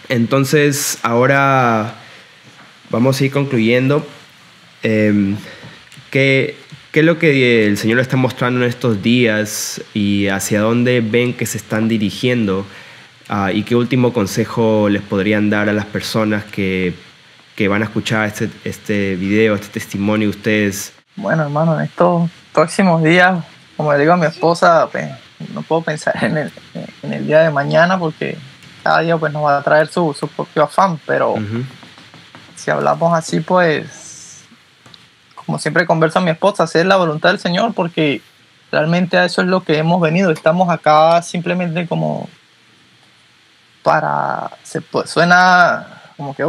entonces ahora vamos a ir concluyendo. ¿Qué es lo que el Señor le está mostrando en estos días, y hacia dónde ven que se están dirigiendo? ¿Y qué último consejo les podrían dar a las personas que van a escuchar este video, este testimonio de ustedes?
Bueno, hermano, en estos próximos días, como le digo a mi esposa, pues, no puedo pensar en el día de mañana, porque cada día pues, nos va a traer su propio afán, pero si hablamos así, pues, como siempre converso a mi esposa, hacer la voluntad del Señor, porque realmente a eso es lo que hemos venido. Estamos acá simplemente como suena como que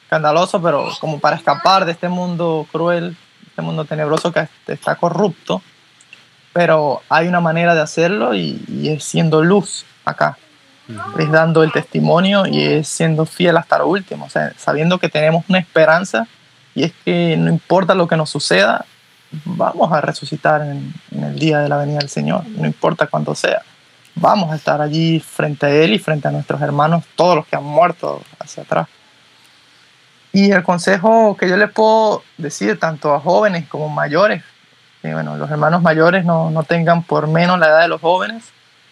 escandaloso, pero como para escapar de este mundo cruel, este mundo tenebroso que está corrupto, pero hay una manera de hacerlo, y es siendo luz acá, es dando el testimonio, y es siendo fiel hasta lo último, o sea, sabiendo que tenemos una esperanza, y es que no importa lo que nos suceda, vamos a resucitar en el día de la venida del Señor, no importa cuándo sea. Vamos a estar allí frente a Él y frente a nuestros hermanos, todos los que han muerto hacia atrás. Y el consejo que yo les puedo decir, tanto a jóvenes como mayores, que bueno, los hermanos mayores no tengan por menos la edad de los jóvenes.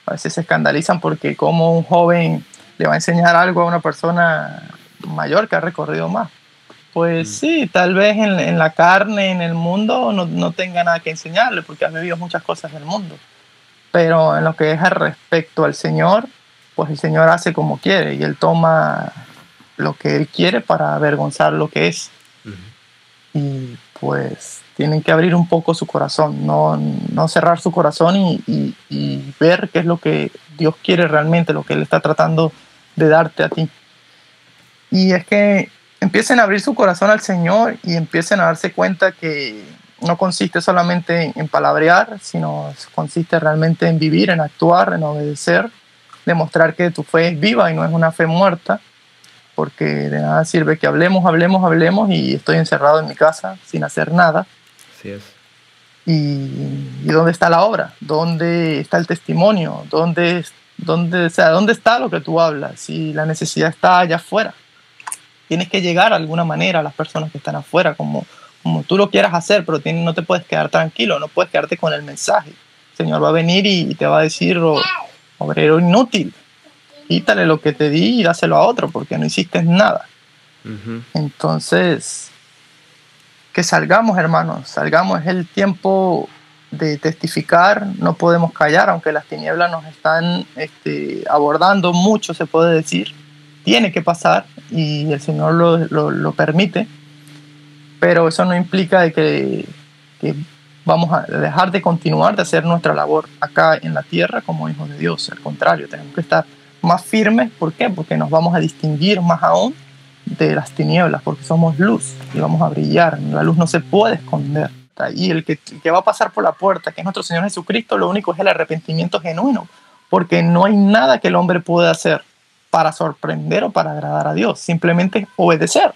A veces se escandalizan porque como un joven le va a enseñar algo a una persona mayor que ha recorrido más. Pues sí, tal vez en la carne, en el mundo, no tenga nada que enseñarle, porque ha vivido muchas cosas del mundo. Pero en lo que es al respecto al Señor, pues el Señor hace como quiere, y Él toma lo que Él quiere para avergonzar lo que es. Y pues tienen que abrir un poco su corazón, no cerrar su corazón, y ver qué es lo que Dios quiere realmente, lo que Él está tratando de darte a ti. Y es que empiecen a abrir su corazón al Señor, y empiecen a darse cuenta que no consiste solamente en palabrear, sino consiste realmente en vivir, en actuar, en obedecer, demostrar que tu fe es viva y no es una fe muerta, porque de nada sirve que hablemos y estoy encerrado en mi casa sin hacer nada.
Así es.
¿Y dónde está la obra? ¿Dónde está el testimonio? ¿Dónde está lo que tú hablas? Si la necesidad está allá afuera, tienes que llegar de alguna manera a las personas que están afuera, como tú lo quieras hacer, pero no te puedes quedar tranquilo, no puedes quedarte con el mensaje. El Señor va a venir y te va a decir: obrero inútil, quítale lo que te di y dáselo a otro, porque no hiciste nada. Entonces, que salgamos, hermanos, salgamos. Es el tiempo de testificar, no podemos callar, aunque las tinieblas nos están abordando mucho, se puede decir. Tiene que pasar, y el Señor lo permite, pero eso no implica de que vamos a dejar de continuar de hacer nuestra labor acá en la tierra como hijos de Dios. Al contrario, tenemos que estar más firmes. ¿Por qué? Porque nos vamos a distinguir más aún de las tinieblas, porque somos luz y vamos a brillar. La luz no se puede esconder. Y el que va a pasar por la puerta, que es nuestro Señor Jesucristo, lo único es el arrepentimiento genuino, porque no hay nada que el hombre pueda hacer para sorprender o para agradar a Dios. Simplemente obedecer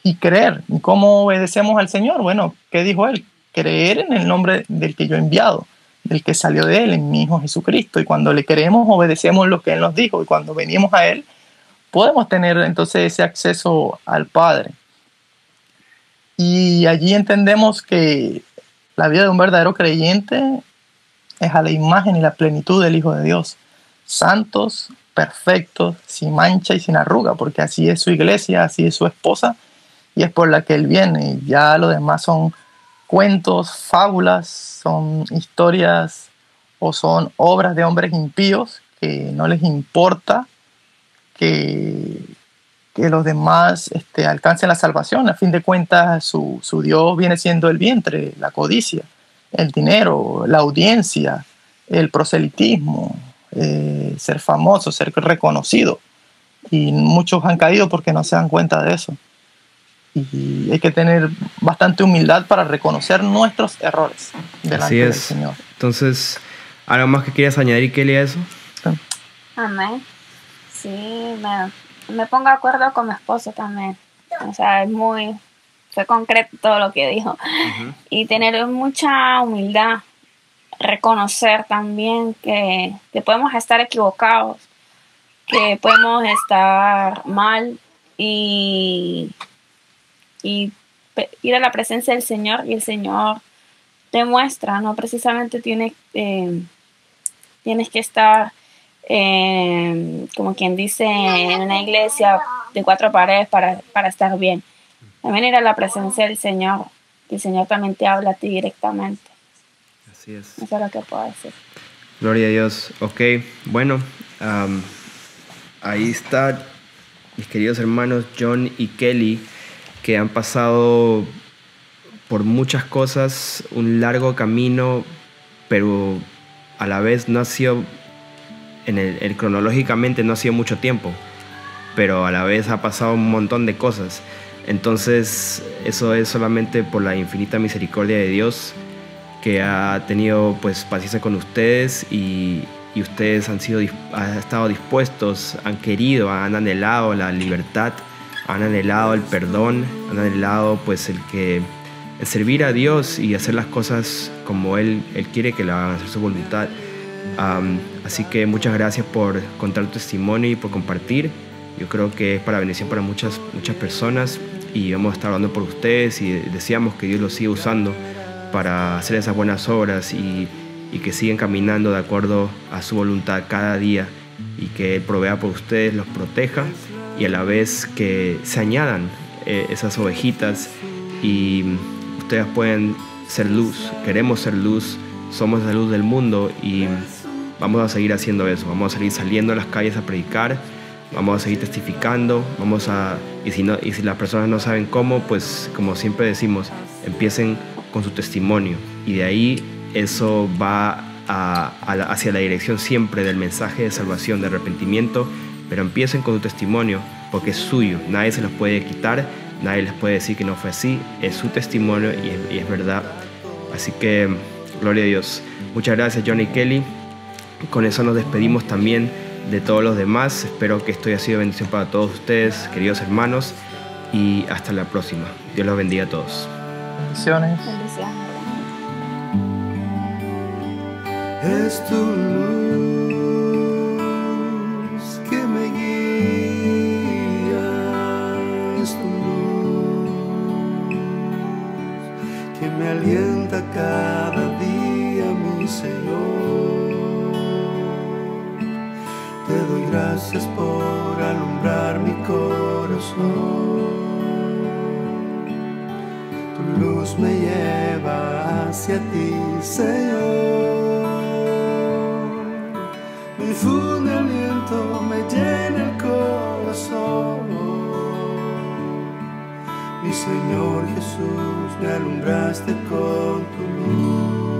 y creer. ¿Y cómo obedecemos al Señor? Bueno, ¿qué dijo Él? Creer en el nombre del que yo he enviado, del que salió de Él, en mi Hijo Jesucristo. Y cuando le creemos, obedecemos lo que Él nos dijo. Y cuando venimos a Él, podemos tener entonces ese acceso al Padre. Y allí entendemos que la vida de un verdadero creyente es a la imagen y la plenitud del Hijo de Dios. Santos, perfectos, sin mancha y sin arruga, porque así es su iglesia, así es su esposa, y es por la que Él viene. Y ya lo demás son cuentos, fábulas, son historias o son obras de hombres impíos que no les importa que los demás alcancen la salvación. A fin de cuentas, su Dios viene siendo el vientre, la codicia, el dinero, la audiencia, el proselitismo, ser famoso, ser reconocido. Y muchos han caído porque no se dan cuenta de eso. Y hay que tener bastante humildad para reconocer nuestros errores delante del Señor.
Entonces, ¿algo más que quieras añadir, Kelly, a eso?
Sí.
Amén. Sí, me pongo de acuerdo con mi esposo también. O sea, fue concreto todo lo que dijo. Uh-huh. Y tener mucha humildad, reconocer también que podemos estar equivocados, que podemos estar mal y ir a la presencia del Señor, y el Señor te muestra, no precisamente tienes que estar como quien dice en una iglesia de 4 paredes para estar bien. También ir a la presencia del Señor, y el Señor también te habla a ti directamente.
Así es.
Eso es lo que puedo decir.
Gloria a Dios. Ok, bueno, ahí está mis queridos hermanos John y Kelly, que han pasado por muchas cosas, un largo camino, pero a la vez no ha sido, cronológicamente no ha sido mucho tiempo, pero a la vez ha pasado un montón de cosas. Entonces eso es solamente por la infinita misericordia de Dios, que ha tenido pues paciencia con ustedes, y ustedes han estado dispuestos, han querido, han anhelado la libertad, han anhelado el perdón, han anhelado pues el servir a Dios y hacer las cosas como Él quiere que la hagan, hacer su voluntad. Así que muchas gracias por contar tu testimonio y por compartir. Yo creo que es para bendición para muchas personas, y vamos a estar hablando por ustedes, y deseamos que Dios los siga usando para hacer esas buenas obras, y que sigan caminando de acuerdo a su voluntad cada día, y que Él provea por ustedes, los proteja, y a la vez que se añadan esas ovejitas, y ustedes pueden ser luz. Queremos ser luz, somos la luz del mundo, y vamos a seguir haciendo eso. Vamos a seguir saliendo a las calles a predicar, vamos a seguir testificando, y si las personas no saben cómo, pues como siempre decimos, empiecen con su testimonio, y de ahí eso va hacia la dirección siempre del mensaje de salvación, de arrepentimiento. Pero empiecen con su testimonio, porque es suyo, nadie se los puede quitar, nadie les puede decir que no fue así, es su testimonio y es verdad. Así que gloria a Dios. Muchas gracias, John y Kelly. Con eso nos despedimos también de todos los demás. Espero que esto haya sido bendición para todos ustedes, queridos hermanos, y hasta la próxima. Dios los bendiga a todos.
Bendiciones.
Es tu luz que me guía, es tu luz que me alienta cada día, mi Señor. Te doy gracias por alumbrar mi corazón. Tu luz me lleva hacia ti, Señor. Me infunde aliento, me llena el corazón. Mi Señor Jesús, me alumbraste con tu luz.